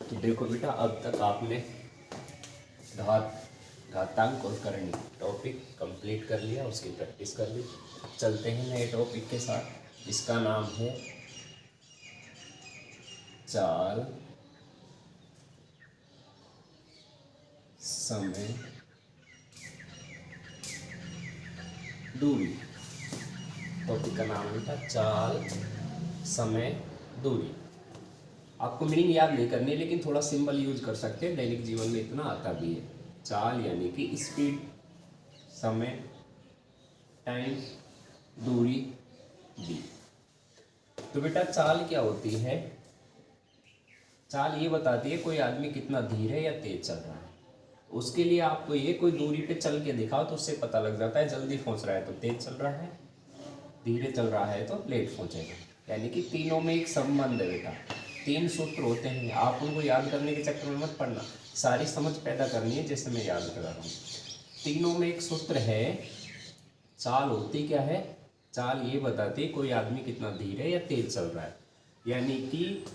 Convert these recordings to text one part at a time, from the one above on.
तो देखो बेटा, अब तक आपने घातांक और करणी टॉपिक कंप्लीट कर लिया, उसकी प्रैक्टिस कर ली। चलते हैं नए टॉपिक के साथ। इसका नाम है चाल, समय, दूरी। टॉपिक का नाम है चाल, समय, दूरी। आपको मीनिंग याद नहीं करनी है, लेकिन थोड़ा सिंबल यूज कर सकते हैं, दैनिक जीवन में इतना आता भी है। चाल यानी कि स्पीड, समय, टाइम, दूरी, दी। तो बेटा चाल क्या होती है? चाल ये बताती है कोई आदमी कितना धीरे है या तेज चल रहा है। उसके लिए आपको ये कोई दूरी पे चल के दिखाओ तो उससे पता लग जाता है, जल्दी पहुंच रहा है तो तेज चल रहा है, धीरे चल रहा है तो लेट पहुंचेगा। यानी कि तीनों में एक संबंध है बेटा। 3 सूत्र होते हैं, आप उनको याद करने के चक्कर में मत पड़ना, सारी समझ पैदा करनी है जैसे मैं याद करा रहा हूँ। तीनों में एक सूत्र है। चाल होती क्या है? चाल ये बताती है कोई आदमी कितना धीरे या तेज चल रहा है। यानी कि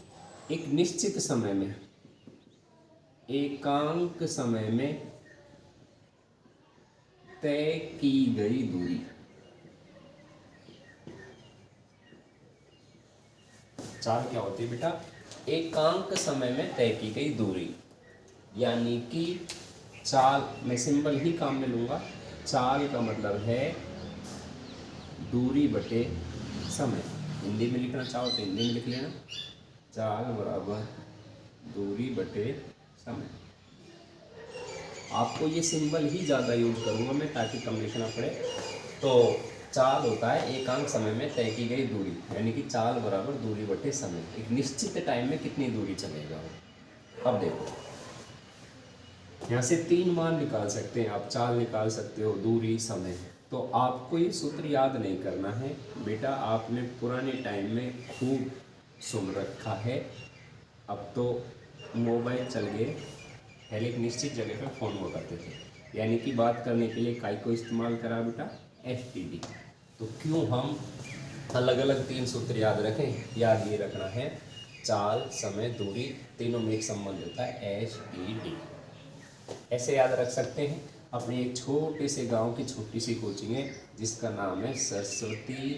एक निश्चित समय में, एकांक समय में तय की गई दूरी। चाल क्या होती है बेटा? एकांक समय में तय की गई दूरी। यानी कि चाल, मैं सिंबल ही काम में लूंगा। चाल का मतलब है दूरी बटे समय। हिंदी में लिखना चाहो तो हिंदी में लिख लेना, चाल बराबर दूरी बटे समय। आपको ये सिंबल ही ज़्यादा यूज करूँगा मैं, ताकि कम लिखना पड़े। तो चाल होता है एकांक समय में तय की गई दूरी, यानी कि चाल बराबर दूरी बटे समय। एक निश्चित टाइम में कितनी दूरी चलेगा वो। अब देखो, यहाँ से 3 मान निकाल सकते हैं आप। चाल निकाल सकते हो, दूरी, समय। तो आपको ये सूत्र याद नहीं करना है बेटा, आपने पुराने टाइम में खूब सुन रखा है। अब तो मोबाइल चल गए, पहले एक निश्चित जगह पर फ़ोन हुआ करते थे, यानी कि बात करने के लिए काय को इस्तेमाल करा बेटा? STD। तो क्यों हम अलग अलग 3 सूत्र याद रखें? याद ये रखना है, चाल, समय, दूरी, तीनों में एक संबंध होता है STD। ऐसे याद रख सकते हैं। अपने एक छोटे से गांव की छोटी सी कोचिंग है जिसका नाम है सरस्वती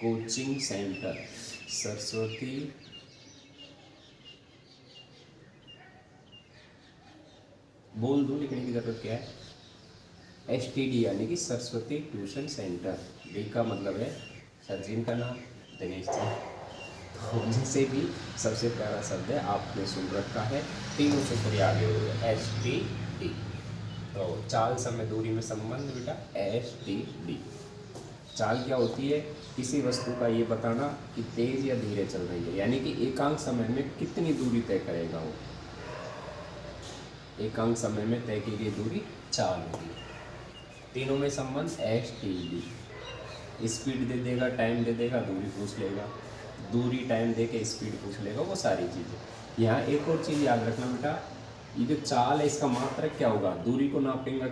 कोचिंग सेंटर। सरस्वती बोल दूं, लिखने की जरूरत क्या है? STD यानी कि सरस्वती ट्यूशन सेंटर। डी का मतलब है सर जी का नाम, दिनेश जी। तो जिसे भी सबसे प्यारा शब्द है आपने सुन रखा है, तीनों सूत्र याद है STD। तो चाल, समय, दूरी में संबंध बेटा STD। चाल क्या होती है? किसी वस्तु का ये बताना कि तेज या धीरे चल रही है, यानी कि एकांक समय में कितनी दूरी तय करेगा वो। एकांक समय में तय की गई दूरी चाल होगी। तीनों में संबंध STD। स्पीड दे देगा, टाइम दे देगा, दूरी पूछ लेगा, दूरी टाइम दे के स्पीड पूछ लेगा, वो सारी चीज़ें। यहाँ एक और चीज़ याद रखना बेटा, ये जो चाल है इसका मात्रक क्या होगा? दूरी को नापेंगे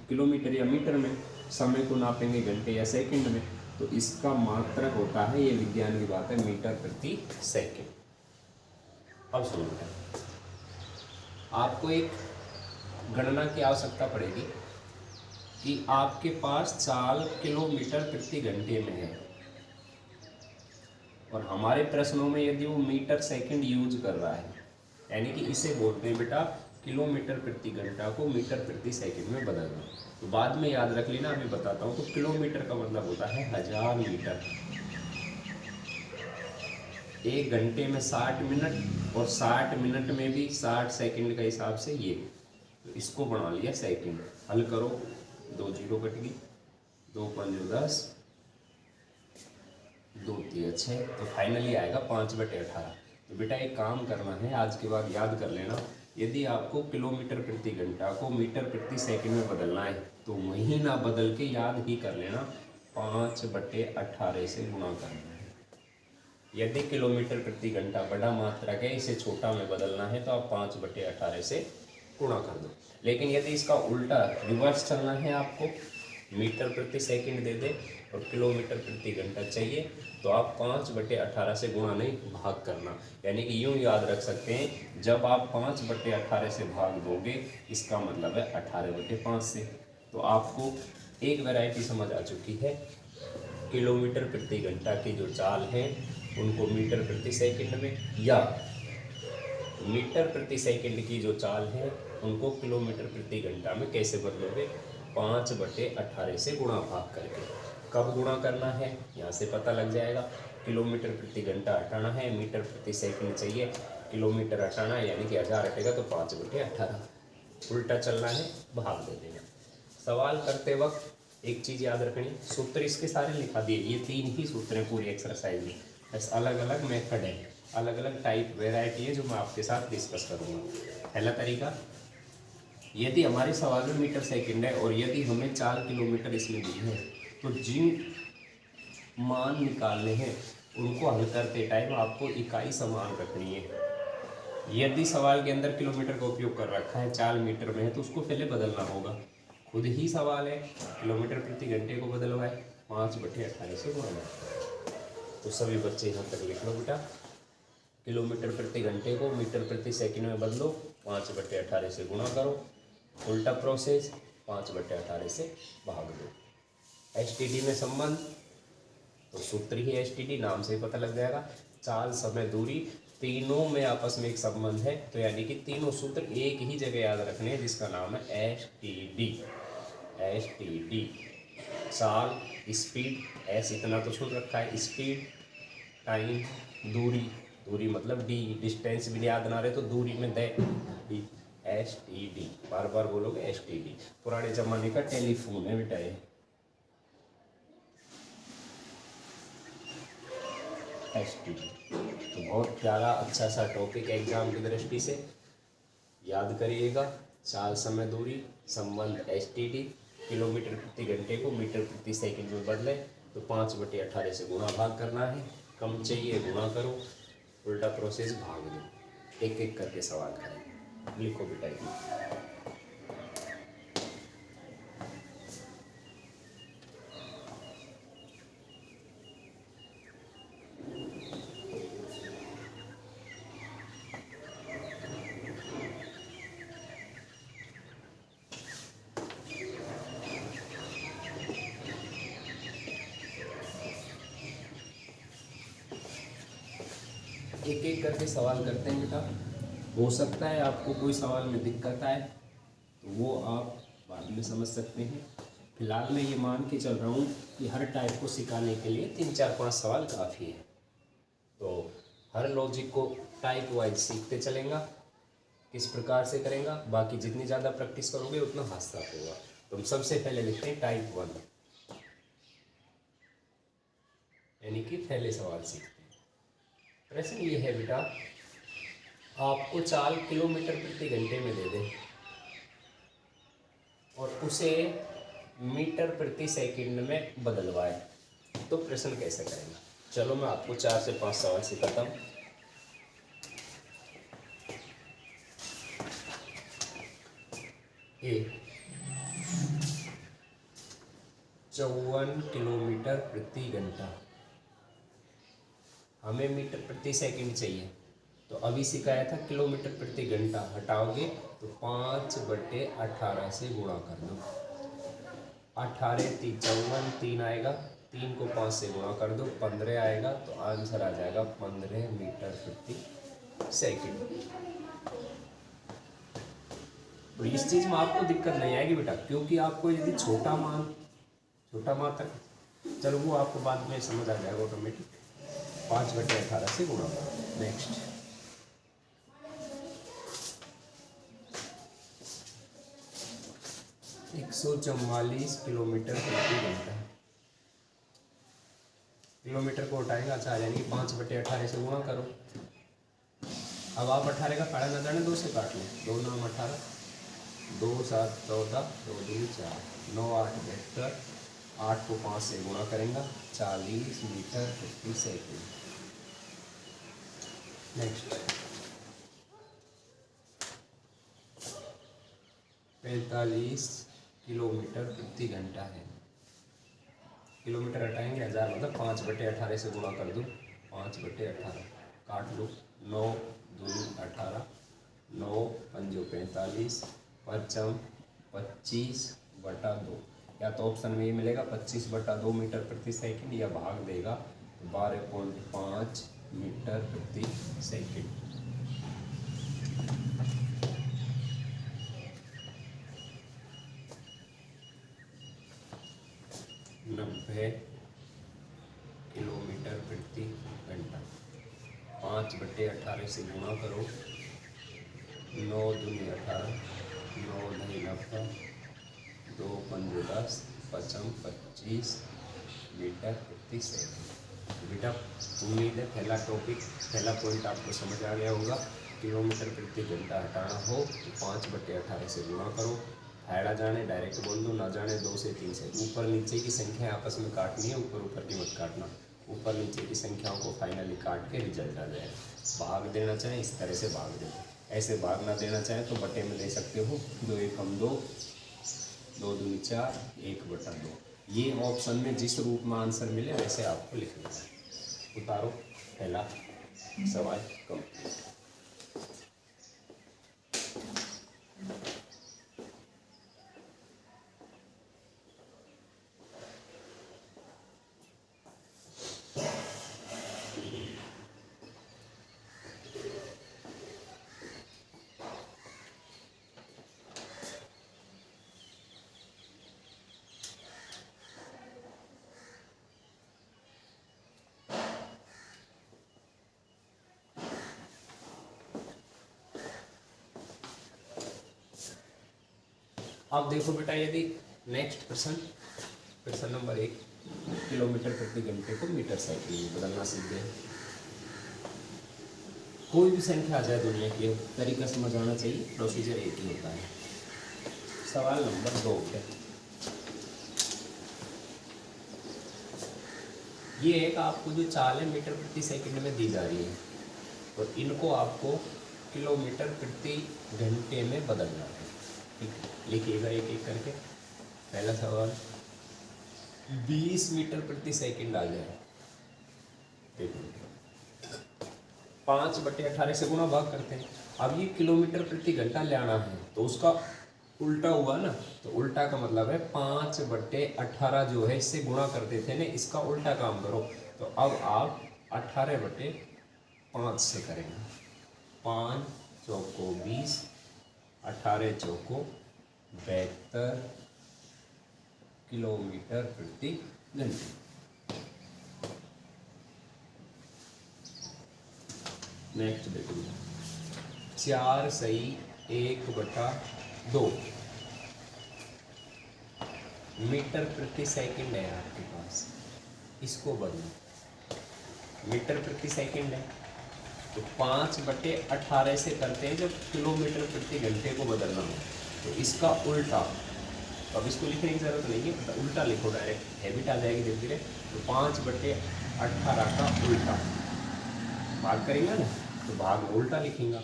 किलोमीटर या मीटर में, समय को नापेंगे घंटे या सेकंड में। तो इसका मात्रक होता है, ये विज्ञान की बात है, मीटर प्रति सेकंड। अब सुनो, आपको एक गणना की आवश्यकता पड़ेगी कि आपके पास चाल किलोमीटर प्रति घंटे में है, और हमारे प्रश्नों में यदि वो मीटर सेकंड यूज कर रहा है, यानी कि इसे बोलते हैं बेटा किलोमीटर प्रति घंटा को मीटर प्रति सेकंड में बदलना। तो बाद में याद रख लेना, अभी बताता हूँ। तो किलोमीटर का मतलब होता है 1000 मीटर। 1 घंटे में 60 मिनट, और 60 मिनट में भी 60 सेकंड का हिसाब से ये, तो इसको बना लिया सेकंड। हल करो, 2 जीरो कट गई, 2 पंजे 10, 2 तिया 6, तो फाइनली आएगा 5/18। तो बेटा एक काम करना है, आज के बाद याद कर लेना, यदि आपको किलोमीटर प्रति घंटा को मीटर प्रति सेकंड में बदलना है तो वहीं ना बदल के याद ही कर लेना, 5/18 से गुणा करना है। यदि किलोमीटर प्रति घंटा बड़ा मात्रक है, इसे छोटा में बदलना है, तो आप 5/18 से गुणा कर दो। लेकिन यदि इसका उल्टा रिवर्स चलना है आपको, मीटर प्रति सेकंड दे दे और किलोमीटर प्रति घंटा चाहिए, तो आप 5/18 से गुणा नहीं भाग करना। यानी कि यूँ याद रख सकते हैं, जब आप 5/18 से भाग दोगे इसका मतलब है 18/5 से। तो आपको एक वैरायटी समझ आ चुकी है। किलोमीटर प्रति घंटा की जो चाल है उनको मीटर प्रति सेकंड में, या मीटर प्रति सेकंड की जो चाल है उनको किलोमीटर प्रति घंटा में कैसे बदलोगे, 5/18 से गुणा भाग करके। कब गुणा करना है यहाँ से पता लग जाएगा। किलोमीटर प्रति घंटा हटाना है, मीटर प्रति सेकंड चाहिए, किलोमीटर हटाना है यानी कि 1000 हटेगा तो 5/18 उल्टा चलना है, भाग दे देना। सवाल करते वक्त एक चीज़ याद रखनी, सूत्र इसके सारे लिखा दिए, ये 3 ही सूत्र हैं पूरी एक्सरसाइज में, बस अलग अलग मेथड है, अलग अलग टाइप वेराइटी है जो मैं आपके साथ डिस्कस करूँगा। पहला तरीका, यदि हमारे सवाल में मीटर सेकंड है और यदि हमें 4 किलोमीटर इसमें दी है, तो जिन मान निकालने हैं उनको हल करते टाइम आपको इकाई समान रखनी है। यदि सवाल के अंदर किलोमीटर का उपयोग कर रखा है, 4 मीटर में है, तो उसको पहले बदलना होगा। खुद ही सवाल है, किलोमीटर प्रति घंटे को बदलवाए 5/18 से गुणा। तो सभी बच्चे यहाँ तक लिख लो बेटा, किलोमीटर प्रति घंटे को मीटर प्रति सेकंड में बदलो, 5/18 से गुणा करो, उल्टा प्रोसेस 5/18 से भाग दो। एसटीडी में संबंध, तो सूत्र ही एसटीडी, नाम से ही पता लग जाएगा। चाल, समय, दूरी, तीनों में आपस में एक संबंध है, तो यानी कि तीनों सूत्र एक ही जगह याद रखने हैं जिसका नाम है एसटीडी। एसटीडी, चाल, स्पीड, एस इतना तो छूट रखा है, स्पीड, टाइम, दूरी, दूरी मतलब डी, डिस्टेंस भी याद ना रहे तो दूरी में डी, एसटीडी, बार बार बोलोगे एसटीडी। पुराने जमाने का टेलीफोन है बेटा ये, एसटीडी। तो बहुत प्यारा अच्छा सा टॉपिक एग्जाम की दृष्टि से याद करिएगा। चाल, समय, दूरी, संबंध एसटीडी, किलोमीटर प्रति घंटे को मीटर प्रति सेकंड में बदले तो 5/18 से गुणा भाग करना है, कम चाहिए गुणा करो, उल्टा प्रोसेस भाग दो। एक एक करके सवाल करें, लिखो बेटा। एक एक करके सवाल करते हैं बेटा। हो सकता है आपको कोई सवाल में दिक्कत आए तो वो आप बाद में समझ सकते हैं। फिलहाल मैं ये मान के चल रहा हूँ कि हर टाइप को सिखाने के लिए 3, 4, 5 सवाल काफ़ी है। तो हर लॉजिक को टाइप वाइज सीखते चलेगा, किस प्रकार से करेगा, बाकी जितनी ज़्यादा प्रैक्टिस करोगे उतना हाथ साफ होगा। तो हम सबसे पहले लिखते हैं टाइप 1, यानी कि पहले सवाल सीखते हैं। प्रश्न ये है बेटा, आपको चाल किलोमीटर प्रति घंटे में दे दे और उसे मीटर प्रति सेकंड में बदलवाए, तो प्रश्न कैसे करेंगे। चलो मैं आपको 4 से 5 सवाल सिखाता हूँ। ए 54 किलोमीटर प्रति घंटा, हमें मीटर प्रति सेकंड चाहिए, तो अभी सिखाया था किलोमीटर प्रति घंटा, हटाओगे तो 5/18 से गुणा कर दो। 18 3 54, 3 आएगा, 3 को 5 से गुणा कर दो, 15 आएगा, तो आंसर आ जाएगा 15 मीटर प्रति सेकंड। और इस चीज़ में आपको दिक्कत नहीं आएगी बेटा, क्योंकि आपको यदि छोटा मात्रक, चलो वो आपको बाद में समझ आ जाएगा ऑटोमेटिक। 5/18 से गुणा करो। नेक्स्ट, एक 144 किलोमीटर प्रति घंटा, किलोमीटर को उठाएगा, अच्छा यानी 5/18 से गुणा करो। अब आप 18 का फाड़ा ना जाने 2 से काट लो, 2 9 18, 2 7 14, 2 2 4, 9 8 72, 8 को 5 से गुणा करेंगे, 40 मीटर प्रति सेकंड। नेक्स्ट, 45 किलोमीटर प्रति घंटा है। किलोमीटर हटाएंगे 1000, मतलब 5/18 से गुणा कर दो। 5/18 काट लो। 9 दूनी 18, 9 पंजो 45, पचम 25/2। या तो ऑप्शन में ये मिलेगा 25/2 मीटर प्रति सेकंड, या भाग देगा तो 12.5 मीटर प्रति सेकंड। नब्बे किलोमीटर प्रति घंटा। 5/18 से गुणा करो। 9 दूनी 18, 9 दही 90, 2 पंजे 10, पचम 25 मीटर प्रति सेकंड। बेटा उम्मीद है पहला टॉपिक, पहला पॉइंट आपको समझ आ गया होगा। किलोमीटर प्रति घंटा हटाना हो तो 5/18 से गुणा करो। फायदा जाने डायरेक्ट बोल दो, ना जाने 2 से 3 से। ऊपर नीचे की संख्या आपस में काटनी है, ऊपर ऊपर की मत काटना। ऊपर नीचे की संख्याओं को फाइनली काट के रिजल्ट आ जाए। भाग देना चाहें इस तरह से भाग दे, ऐसे भाग ना देना चाहें तो बटे में दे सकते हो। 2 एकम 2, 2 दूनी 4, 1/2। ये ऑप्शन में जिस रूप में आंसर मिले वैसे आपको लिखना है। उतारो पहला सवाल कंप्लीट। अब देखो बेटा, यदि नेक्स्ट प्रश्न नंबर 1, किलोमीटर प्रति घंटे को मीटर सेकंड में बदलना सीखते हैं। कोई भी संख्या आ जाए दुनिया की, तरीका समझ आना चाहिए, प्रोसीजर एक ही होता है। सवाल नंबर 2 है, ये एक आपको जो चाल है मीटर प्रति सेकंड में दी जा रही है, और इनको आपको किलोमीटर प्रति घंटे में बदलना है। ठीक है, लिखिएगा एक एक करके। पहला सवाल 20 मीटर प्रति सेकंड आ जाए। देखो 5/18 से गुणा भाग करते हैं। अब ये किलोमीटर प्रति घंटा लेना है तो उसका उल्टा हुआ ना, तो उल्टा का मतलब है 5/18 जो है इससे गुणा करते थे ना, इसका उल्टा काम करो। तो अब आप 18/5 से करेंगे। 5 चौको 20, 18 चौको 72 किलोमीटर प्रति घंटे। नेक्स्ट देखो, 4 सही 1/2 मीटर प्रति सेकंड है आपके पास, इसको बदलो। मीटर प्रति सेकंड है तो 5/18 से करते हैं जब किलोमीटर प्रति घंटे को बदलना हो, तो इसका उल्टा। अब इसको लिखने की जरूरत नहीं है, उल्टा लिखो, डायरेक्ट हैबिट आ जाएगी धीरे धीरे। तो 5/18 का उल्टा भाग करेंगे ना, तो भाग में उल्टा लिखेंगे।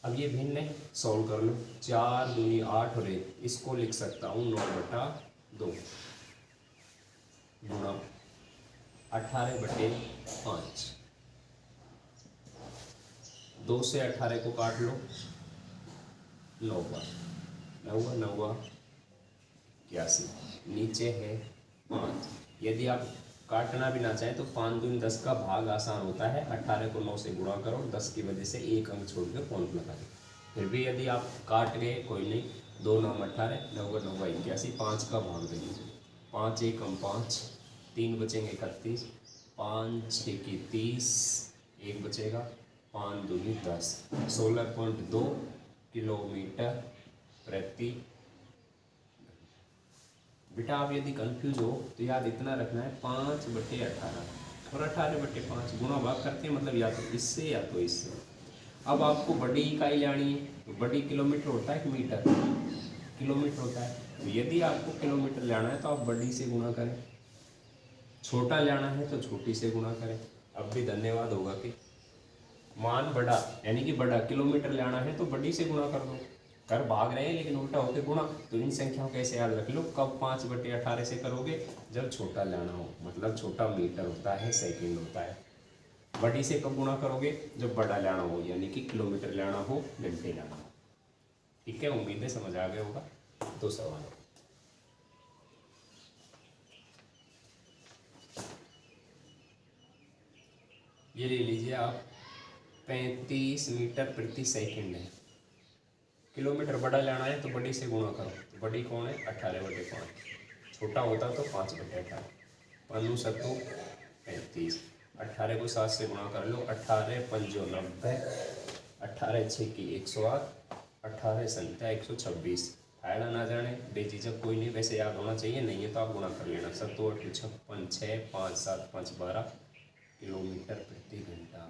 अब ये भिन्न है, सॉल्व कर लो। 4 दूनी 8 और 1, इसको लिख सकता हूँ 9/2 गुणा 18/5। 2 से 18 को काट लो, 9 9 81, नीचे है 5। यदि आप काटना भी ना चाहें तो 5 दूनी 10 का भाग आसान होता है। 18 को 9 से गुणा करो, 10 की वजह से एक अंक छोड़ के पॉइंट लगा दो। फिर भी यदि आप काट गए कोई नहीं, 2 9 18, 9 9 81, 5 का भाग दे दीजिए। 5 1 5, 3 बचेंगे 31, 5 6 की 30, 1 बचेगा, 5 दूनी 10, 16.2 किलोमीटर प्रति। बेटा आप यदि कंफ्यूज हो तो याद इतना रखना है, 5/18 और 18/5 गुणा भाग करते हैं, मतलब या तो इससे या तो इससे। अब आपको बड़ी इकाई लानी है, तो बड़ी किलोमीटर होता है कि मीटर, किलोमीटर होता है। तो यदि आपको किलोमीटर लेना है तो आप बड़ी से गुणा करें, छोटा लेना है तो छोटी से गुणा करें। अब भी धन्यवाद होगा कि मान बड़ा, यानी कि बड़ा किलोमीटर लेना है तो बड़ी से गुणा कर दो, कर भाग रहे हैं लेकिन उल्टा होके गुणा। तो इन संख्याओं कैसे याद रख लो, कब 5/18 से करोगे, जब छोटा लेना हो, मतलब छोटा मीटर होता है, सेकंड होता है। बड़ी से कब गुणा करोगे, जब बड़ा लेना हो, यानी कि किलोमीटर लेना हो, घंटे लेना हो। ठीक है, उम्मीद है समझ आ गया होगा। दो सवाल ये ले लीजिए आप, 35 मीटर प्रति सेकंड है। किलोमीटर बड़ा लेना है तो बड़ी से गुणा करो, तो बड़ी कौन है, 18/5। छोटा होता तो 5/18। पन्नू सत्तू 35, 18 को 7 से गुणा कर लो, 18×5 = 90, 18×6 = 108, 18×7 = 126। फायदा ना जाने बेझिझक कोई नहीं, वैसे याद होना चाहिए, नहीं है तो आप गुणा कर लेना। 7 8 56, 6 5 7 5 12 किलोमीटर प्रति घंटा।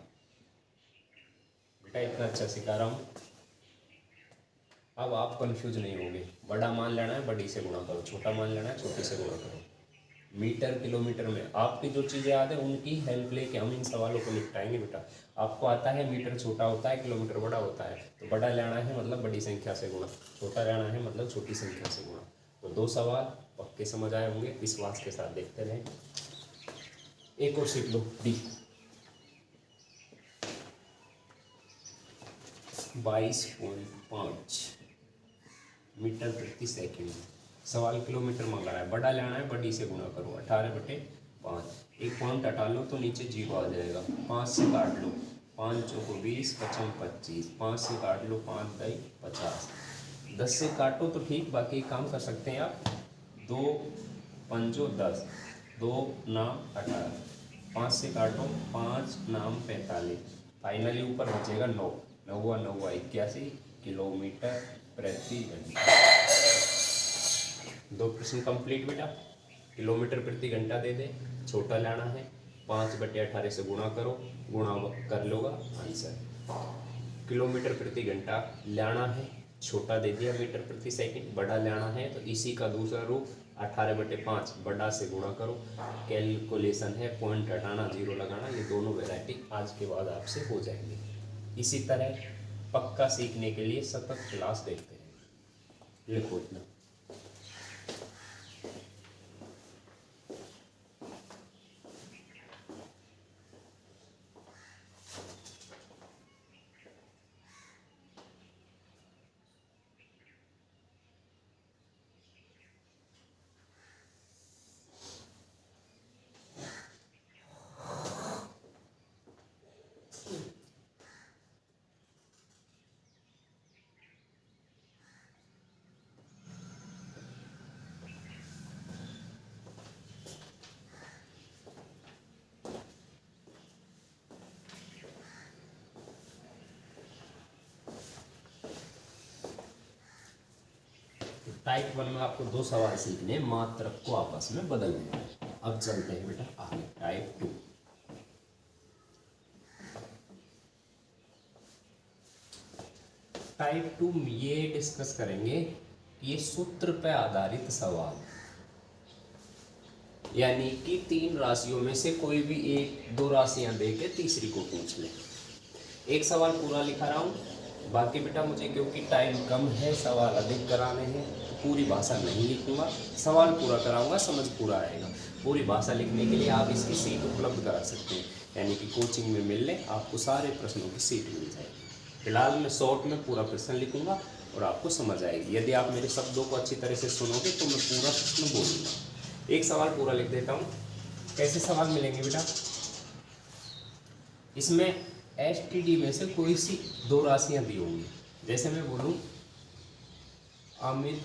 बेटा इतना अच्छा सिखा रहा हूँ, अब आप कंफ्यूज नहीं होंगे। बड़ा मान लेना है, बड़ी से गुणा करो, छोटा मान लेना है, छोटे से गुणा करो। मीटर किलोमीटर में आपकी जो चीज़ें याद है उनकी हेल्प लेके हम इन सवालों को निपटाएंगे। बेटा आपको आता है मीटर छोटा होता है, किलोमीटर बड़ा होता है, तो बड़ा लेना है मतलब बड़ी संख्या से गुणा, छोटा लेना है मतलब छोटी संख्या से गुणा। तो दो सवाल पक्के समझ आए होंगे, विश्वास के साथ देखते रहें। एक और सीख लो, डी 22.5 मीटर प्रति सेकंड। सवाल किलोमीटर मंगा रहा है, बड़ा लेना है, बड़ी से गुणा करो, 18/5। एक पॉइंट हटा लो तो नीचे जीरो आ जाएगा, 5 से काट लो, 5 चौको 20, 5 25, 5 से काट लो, 5 10 50, 10 से काटो तो ठीक, बाकी काम कर सकते हैं आप। 2 पंजो 10, 2 नाम 18, 5 से काटो, 5 नाम 45, फाइनली ऊपर बचेगा 9, 9 9 81 किलोमीटर प्रति घंटा। दो प्रश्न कंप्लीट बेटा। किलोमीटर प्रति घंटा दे दे, छोटा लेना है, 5/18 से गुणा करो, गुणा कर लोगा आंसर। किलोमीटर प्रति घंटा लेना है, छोटा दे दिया मीटर प्रति सेकंड, बड़ा लेना है तो इसी का दूसरा रूप 18/5 बड़ा से गुणा करो। कैलकुलेशन है, पॉइंट हटाना, जीरो लगाना, ये दोनों वैरायटी आज के बाद आपसे हो जाएंगे। इसी तरह पक्का सीखने के लिए सतत क्लास देखते हैं। लिखो इतना, टाइप 1 में आपको दो सवाल सीखने, मात्रक को आपस में बदलने। अब चलते हैं बेटा आगे, टाइप 2। टाइप 2 में ये डिस्कस करेंगे कि ये सूत्र पे आधारित सवाल, यानी कि 3 राशियों में से कोई भी एक दो राशियां देके तीसरी को पूछ ले। एक सवाल पूरा लिखा रहा हूँ, बाकी बेटा मुझे क्योंकि टाइम कम है, सवाल अधिक कराने हैं, पूरी भाषा नहीं लिखूंगा, सवाल पूरा कराऊंगा, समझ पूरा आएगा। पूरी भाषा लिखने के लिए आप इसकी सीट उपलब्ध करा सकते हैं, यानी कि कोचिंग में मिलने आपको सारे प्रश्नों की सीट मिल जाएगी। फिलहाल मैं शॉर्ट में पूरा प्रश्न लिखूंगा और आपको समझ आएगी। यदि आप मेरे शब्दों को अच्छी तरह से सुनोगे तो मैं पूरा प्रश्न बोलूँगा। एक सवाल पूरा लिख देता हूँ। कैसे सवाल मिलेंगे बेटा, इसमें STD में से कोई सी दो राशियाँ दी होंगी। जैसे मैं बोलूँ अमित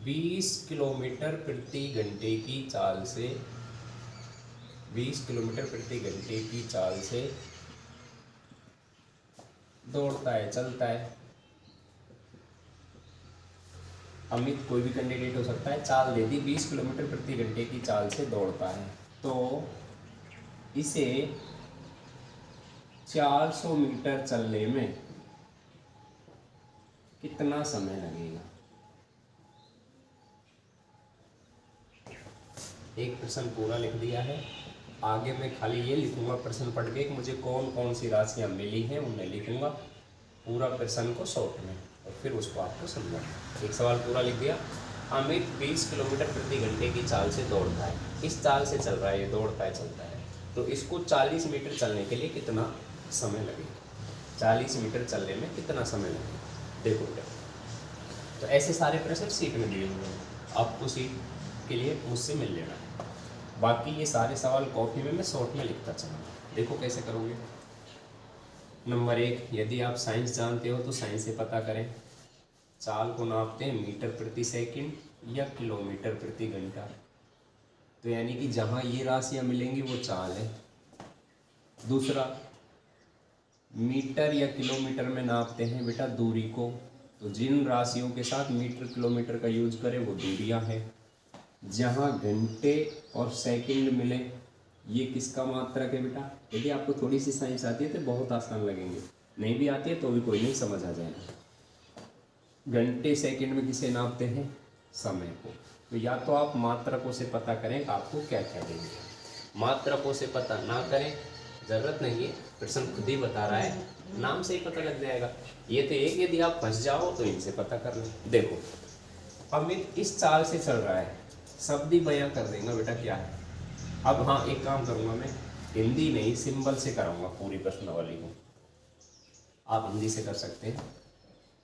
20 किलोमीटर प्रति घंटे की चाल से 20 किलोमीटर प्रति घंटे की चाल से दौड़ता है, चलता है। अमित कोई भी कैंडिडेट हो सकता है, चाल दे दी 20 किलोमीटर प्रति घंटे की चाल से दौड़ता है, तो इसे 400 मीटर चलने में कितना समय लगेगा। एक प्रश्न पूरा लिख दिया है। आगे मैं खाली ये लिखूंगा प्रश्न पढ़ के कि मुझे कौन कौन सी राशियां मिली हैं, उन्हें लिखूंगा। पूरा प्रश्न को शॉर्ट में और फिर उसको आपको समझाना। एक सवाल पूरा लिख दिया। अमित 20 किलोमीटर प्रति घंटे की चाल से दौड़ता है। इस चाल से चल रहा है, ये दौड़ता है चलता है, तो इसको 40 मीटर चलने के लिए कितना समय लगेगा? 40 मीटर चलने में कितना समय लगेगा? देखो बेटा, तो ऐसे सारे प्रश्न सीट में दिए हुए हैं, आपको सीट के लिए मुझसे मिल लेना है। बाकी ये सारे सवाल कॉपी में मैं शॉर्ट में लिखता चलूँगा। देखो कैसे करोगे। नंबर 1, यदि आप साइंस जानते हो तो साइंस से पता करें। चाल को नापते हैं मीटर प्रति सेकंड या किलोमीटर प्रति घंटा। तो यानी कि जहाँ ये राशियाँ मिलेंगी वो चाल है। दूसरा, मीटर या किलोमीटर में नापते हैं बेटा दूरी को, तो जिन राशियों के साथ मीटर किलोमीटर का यूज करें वो दूरियां हैं। जहाँ घंटे और सेकंड मिले, ये किसका मात्रक है बेटा? यदि आपको थोड़ी सी साइंस आती है तो बहुत आसान लगेंगे, नहीं भी आती है तो भी कोई नहीं, समझ आ जाएगा। घंटे सेकंड में किसे नापते हैं? समय को। तो या तो आप मात्रकों से पता करें आपको क्या क्या देंगे, मात्रकों से पता ना करें, ज़रूरत नहीं है, प्रश्न खुद ही बता रहा है, नाम से ही पता लग जाएगा। ये तो एक, यदि आप फंस जाओ तो इनसे पता कर लो। देखो अमित इस चाल से चल रहा है, शब्द ही बयां कर देगा बेटा क्या है। अब हाँ, एक काम करूँगा मैं, हिंदी नहीं सिंबल से कराऊंगा पूरी प्रश्नावली को, आप हिंदी से कर सकते हैं।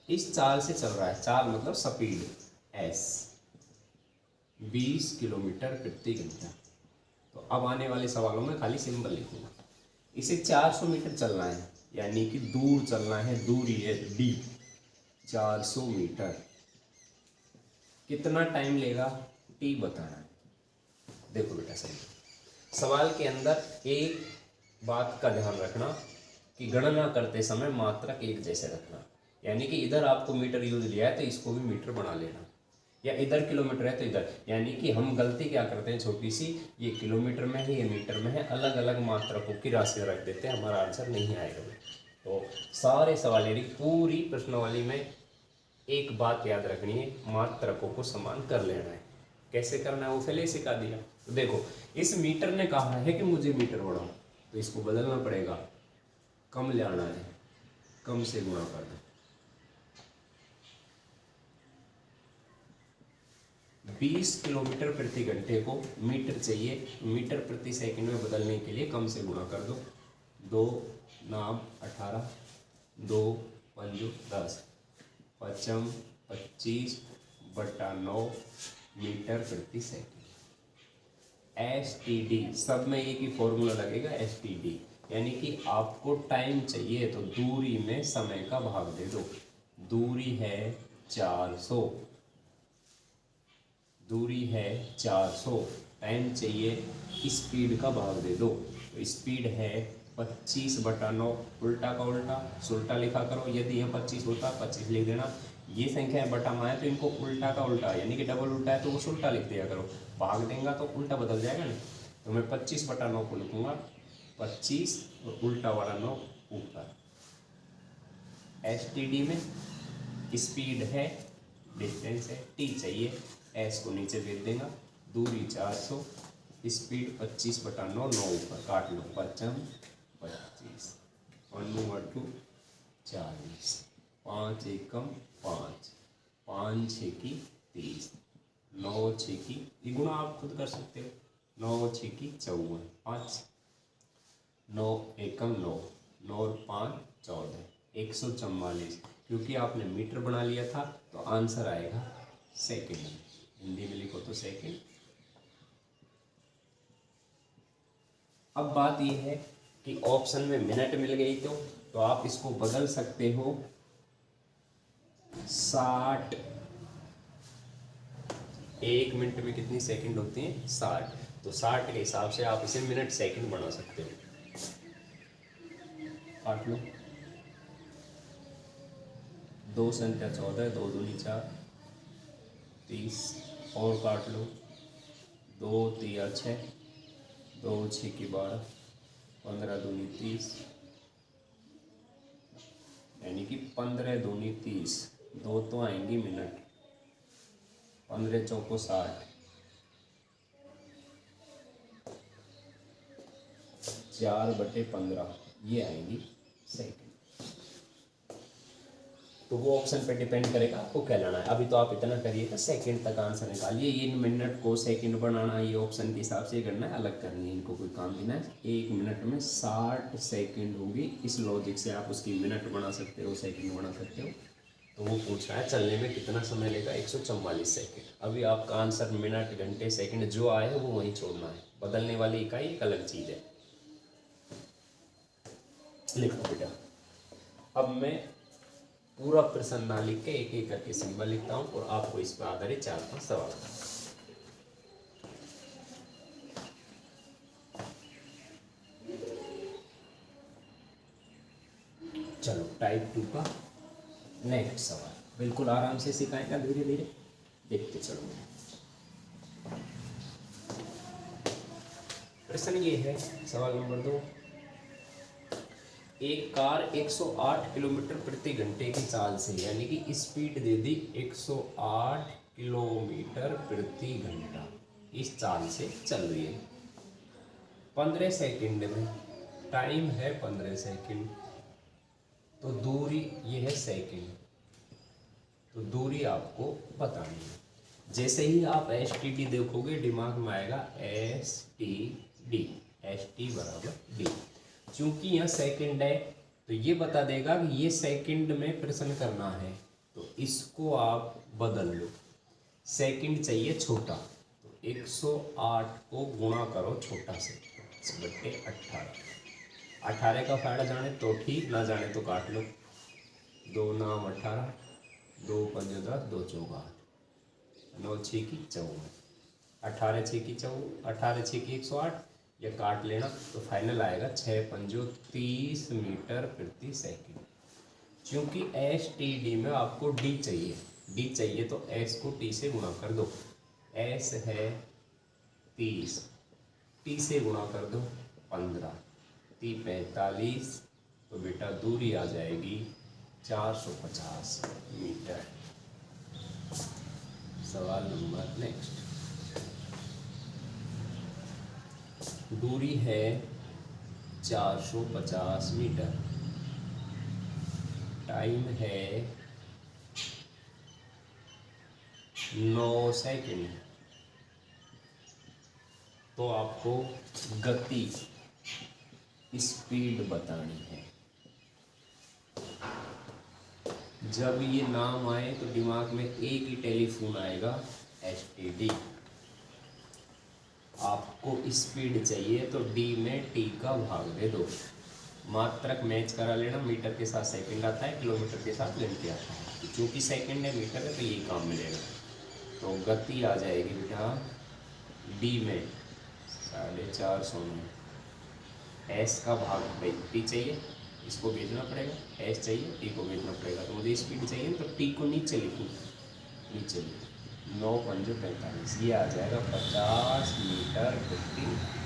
इस चाल से चल रहा है, चाल मतलब स्पीड एस, 20 किलोमीटर प्रति घंटा। तो अब आने वाले सवालों में खाली सिंबल लिखूंगा। इसे 400 मीटर चलना है, यानी कि दूर चलना है, दूरी है डी, 400 मीटर। कितना टाइम लेगा? टी बताना है। देखो बेटा सही, सवाल के अंदर एक बात का ध्यान रखना कि गणना करते समय मात्रक एक जैसे रखना, यानी कि इधर आपको मीटर यूज लिया है तो इसको भी मीटर बना लेना, या इधर किलोमीटर है तो इधर, यानी कि हम गलती क्या करते हैं छोटी सी, ये किलोमीटर में है ये मीटर में है, अलग अलग मात्रकों की राशि रख देते हैं, हमारा आंसर नहीं आएगा। तो सारे सवाल यानी पूरी प्रश्नावली में एक बात याद रखनी है, मात्रकों को समान कर लेना है। कैसे करना है वो पहले सिखा दिया। तो देखो इस मीटर ने कहा है कि मुझे मीटर बढ़ाओ, तो इसको बदलना पड़ेगा, कम ले आना है, कम से गुणा कर दो। 20 किलोमीटर प्रति घंटे को मीटर चाहिए, मीटर प्रति सेकंड में बदलने के लिए कम से गुणा कर दो। 2 नाम 18, 2 पंजो 10, पचम 25/9 मीटर प्रति सेकंड। STD सब में एक ही फॉर्मूला लगेगा, STD यानी कि आपको टाइम चाहिए तो दूरी में समय का भाग दे दो। दूरी है 400, दूरी है 400, टाइम चाहिए, स्पीड का भाग दे दो, तो स्पीड है 25/9, उल्टा का उल्टा सुल्टा लिखा करो। यदि यह 25 होता 25 लिख देना, ये संख्या है बटा में है तो इनको उल्टा का उल्टा यानी कि डबल उल्टा है तो वो उल्टा लिख दिया करो, भाग देंगे तो उल्टा बदल जाएगा ना। तो मैं 25/9 को लिखूंगा 25 और उल्टा वाला 9 ऊपर। STD में स्पीड है, डिस्टेंस है, टी चाहिए, एस को नीचे भेज देगा, दूरी 400, स्पीड 25/9, 9 ऊपर काट लो, 5 25, 1 40, 5 एकम 5, 5 6 की 30, 9 6 की, ये गुणा आप खुद कर सकते हो, 9 6 की 54, 5 9 एकम 9, 9 और 5 14, 144। क्योंकि आपने मीटर बना लिया था तो आंसर आएगा सेकंड में, हिंदी में लिखो तो सेकंड। अब बात यह है कि ऑप्शन में मिनट मिल गई तो आप इसको बदल सकते हो 60। 1 मिनट में कितनी सेकंड होती हैं? 60, तो 60 के हिसाब से आप इसे मिनट सेकंड बना सकते हो। काट लो, 2 संख्या 14, 2 दूनी 4, 30 और काट लो, 2 तिया 6, 2 6 की 12, 15 दूनी 30, यानी कि 15 दूनी 30, 2 तो आएंगी मिनट, 15 चौको 60, 4/15 ये आएंगी सेकंड। तो वो ऑप्शन पे डिपेंड करेगा आपको क्या लेना है। अभी तो आप इतना करिएगा, सेकंड तक आंसर निकालिए। ये मिनट को सेकंड बनाना, ये ऑप्शन के हिसाब से करना है, अलग करनी है, इनको कोई काम देना है। 1 मिनट में 60 सेकंड होगी। इस लॉजिक से आप उसकी मिनट बना सकते हो, सेकंड बना सकते हो। तो वो पूछ रहा है चलने में कितना समय लेगा, 144 सेकंड। अभी आपका आंसर मिनट, घंटे, सेकंड जो आए वो वहीं छोड़ना है। बदलने वाली इकाई एक अलग चीज़ है। लिखो बेटा। अब मैं पूरा प्रश्न ना लिख के एक एक करके सिंबल लिखता हूँ और आपको इस पर आधारित 4-5 सवाल। चलो टाइप 2 का नेक्स्ट सवाल बिल्कुल आराम से सिखाएगा, धीरे धीरे देखते चलो। प्रश्न ये है, सवाल नंबर 2। एक कार 108 किलोमीटर प्रति घंटे की चाल से, यानी कि स्पीड दे दी 108 किलोमीटर प्रति घंटा, इस चाल से चल रही है 15 सेकंड में। टाइम है 15 सेकंड। तो दूरी ये है सेकंड, तो दूरी आपको बतानी है। जैसे ही आप एस टी डी देखोगे दिमाग में आएगा S T D, S T बराबर डी। चूंकि यहाँ सेकंड है तो ये बता देगा कि ये सेकंड में प्रश्न करना है, तो इसको आप बदल लो। सेकंड चाहिए छोटा, तो 108 को गुणा करो छोटा से, बट्टे 18। 18 का फायदा जाने तो ठीक, ना जाने तो काट लो। 2 नाम 18, 2 पंज 10, 2 चौका 9 6 की 54, 18 6 की 54, 18 6 की 108, या काट लेना तो फाइनल आएगा 6 पंजो 30 मीटर प्रति सेकंड। क्योंकि एस टी डी में आपको डी चाहिए, डी चाहिए तो एस को टी से गुणा कर दो। एस है 30, टी से गुणा कर दो 15, 30 45, तो बेटा दूरी आ जाएगी 450 मीटर। सवाल नंबर नेक्स्ट। दूरी है 450 मीटर। टाइम है 9 सेकंड। तो आपको गति, स्पीड बतानी है। जब ये नाम आए तो दिमाग में एक ही टेलीफोन आएगा, एसटीडी। आपको स्पीड चाहिए तो डी में टी का भाग दे दो। मात्रक मैच करा लेना, मीटर के साथ सेकंड आता है, किलोमीटर के साथ घंटे आता है। चूँकि सेकंड है मीटर है तो यही काम मिलेगा। तो गति आ जाएगी बेटा डी में 450 में। एस का भाग भाई टी चाहिए, इसको भेजना पड़ेगा, एस चाहिए, टी को भेजना पड़ेगा। तो मुझे स्पीड चाहिए तो टी को नीचे लिखूँ, नीचे लिखूँ 9 पंजो 45, ये आ जाएगा 50 मीटर प्रति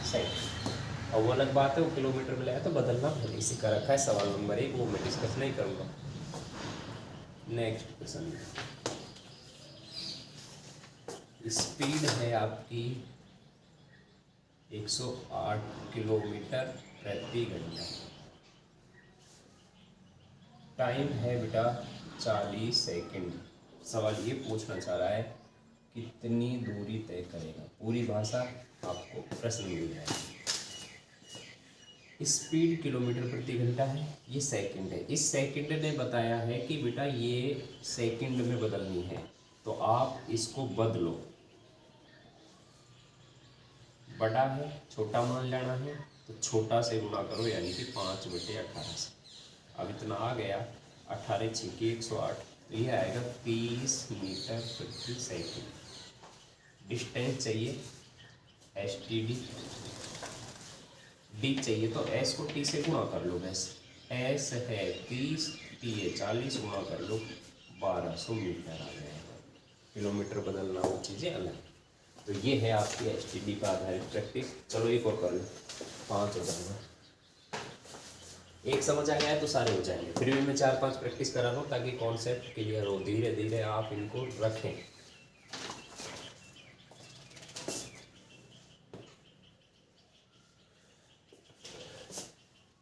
सेकंड। और वो अलग बात है वो किलोमीटर में लाया तो बदलना पहले से कर रखा है। सवाल नंबर 1 वो मैं डिस्कस नहीं करूँगा। नेक्स्ट क्वेश्चन, स्पीड है आपकी 108 किलोमीटर प्रति घंटा। टाइम है बेटा 40 सेकंड। सवाल ये पूछना चाह रहा है कितनी दूरी तय करेगा। पूरी भाषा आपको प्रश्न मिल जाएगी। स्पीड किलोमीटर प्रति घंटा है, ये सेकंड है। इस सेकंड ने बताया है कि बेटा ये सेकंड में बदलनी है, तो आप इसको बदलो। बड़ा है छोटा मान लेना है तो छोटा से गुणा करो, यानी कि 5/18 से। अब इतना आ गया, 18 6 की 108, तो ये आएगा 30 मीटर प्रति सेकंड। डिस्टेंस चाहिए एस टी डी, डी चाहिए तो एस को टी से गुणा कर लो। बस एस है 30, टी है 40, गुणा कर लो 1200 मीटर आ जाएगा। किलोमीटर बदलना वो चीज़ें अलग। तो ये है आपकी एस टी डी पर आधारित प्रैक्टिस। चलो एक और कर लो, 5 हो जाएगा। एक समझ आ गया है तो सारे हो जाएंगे। फिर भी मैं 4-5 प्रैक्टिस करा रहा हूँ ताकि कॉन्सेप्ट क्लियर हो। धीरे धीरे आप इनको रखें।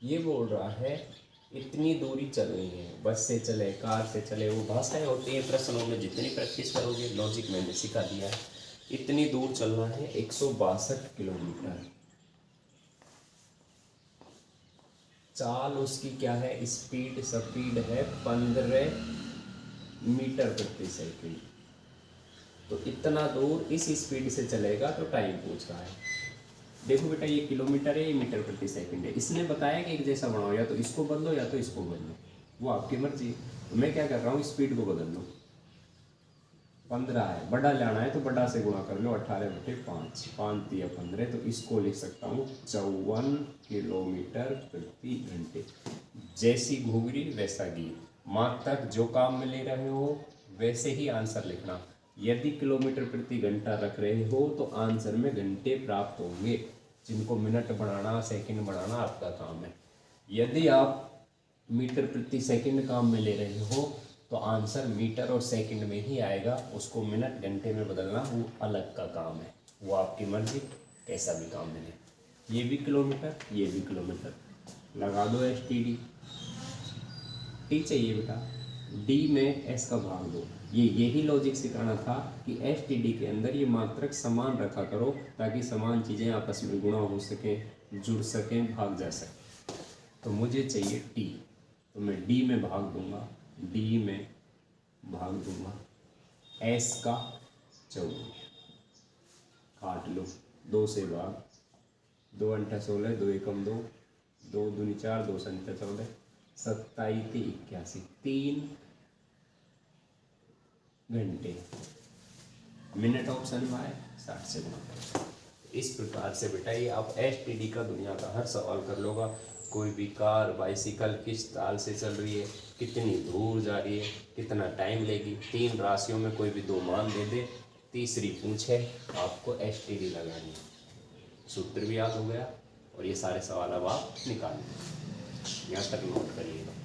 ये बोल रहा है इतनी दूरी चल रही है, बस से चले, कार से चले, वो भाषाएं होती है प्रश्नों में, जितनी प्रैक्टिस करोगे, लॉजिक मैंने सिखा दिया है। इतनी दूर चलना है 162 किलोमीटर। चाल उसकी क्या है, स्पीड है 15 मीटर प्रति सेकंड। तो इतना दूर इस स्पीड से चलेगा तो टाइम पूछ रहा है। देखो बेटा, ये किलोमीटर है, ये मीटर प्रति सेकंड है। इसने बताया कि एक जैसा बनाओ, या तो इसको बदलो या तो इसको बदलो, वो आपकी मर्जी। तो मैं क्या कर रहा हूँ, स्पीड को बदल लो। 15 है, बड़ा जाना है तो बड़ा से गुणा कर लो, 18/5, 5 दिया 15, तो इसको लिख सकता हूँ 54 किलोमीटर प्रति घंटे। जैसी घुघरी वैसा गीत, मात्रक जो काम में ले रहे हो वैसे ही आंसर लिखना। यदि किलोमीटर प्रति घंटा रख रहे हो तो आंसर में घंटे प्राप्त होंगे। जिनको मिनट बढ़ाना, सेकंड बढ़ाना आपका काम है। यदि आप मीटर प्रति सेकंड काम में ले रहे हो तो आंसर मीटर और सेकंड में ही आएगा। उसको मिनट घंटे में बदलना वो अलग का काम है, वो आपकी मर्जी, कैसा भी काम मिले। ये भी किलोमीटर, ये भी किलोमीटर, लगा दो STD। टी चाहिए बेटा, डी में एस का भाग दो। यही लॉजिक सिखाना था कि STD के अंदर ये मात्रक समान रखा करो, ताकि समान चीज़ें आपस में गुणा हो सकें, जुड़ सकें, भाग जा सकें। तो मुझे चाहिए टी, तो मैं डी में भाग दूंगा, डी में भाग दूंगा एस का 14, काट लो, 2 से भाग, 2 × 16, 2 एकम 2, 2 दूनी 4, 2 संख्या 14, 27 × 81, 3 घंटे। मिनट ऑप्शन में आए, 60 से गुणा करें। इस प्रकार से बेटा ये आप STD का दुनिया का हर सवाल कर लोगा। कोई भी कार, बाइसिकल किस ताल से चल रही है, कितनी दूर जा रही है, कितना टाइम लेगी, 3 राशियों में कोई भी 2 मान दे दे, तीसरी पूछे, आपको STD लगानी है। सूत्र भी याद हो गया और ये सारे सवाल अब आप निकालेंगे। यहाँ तक नोट करिएगा।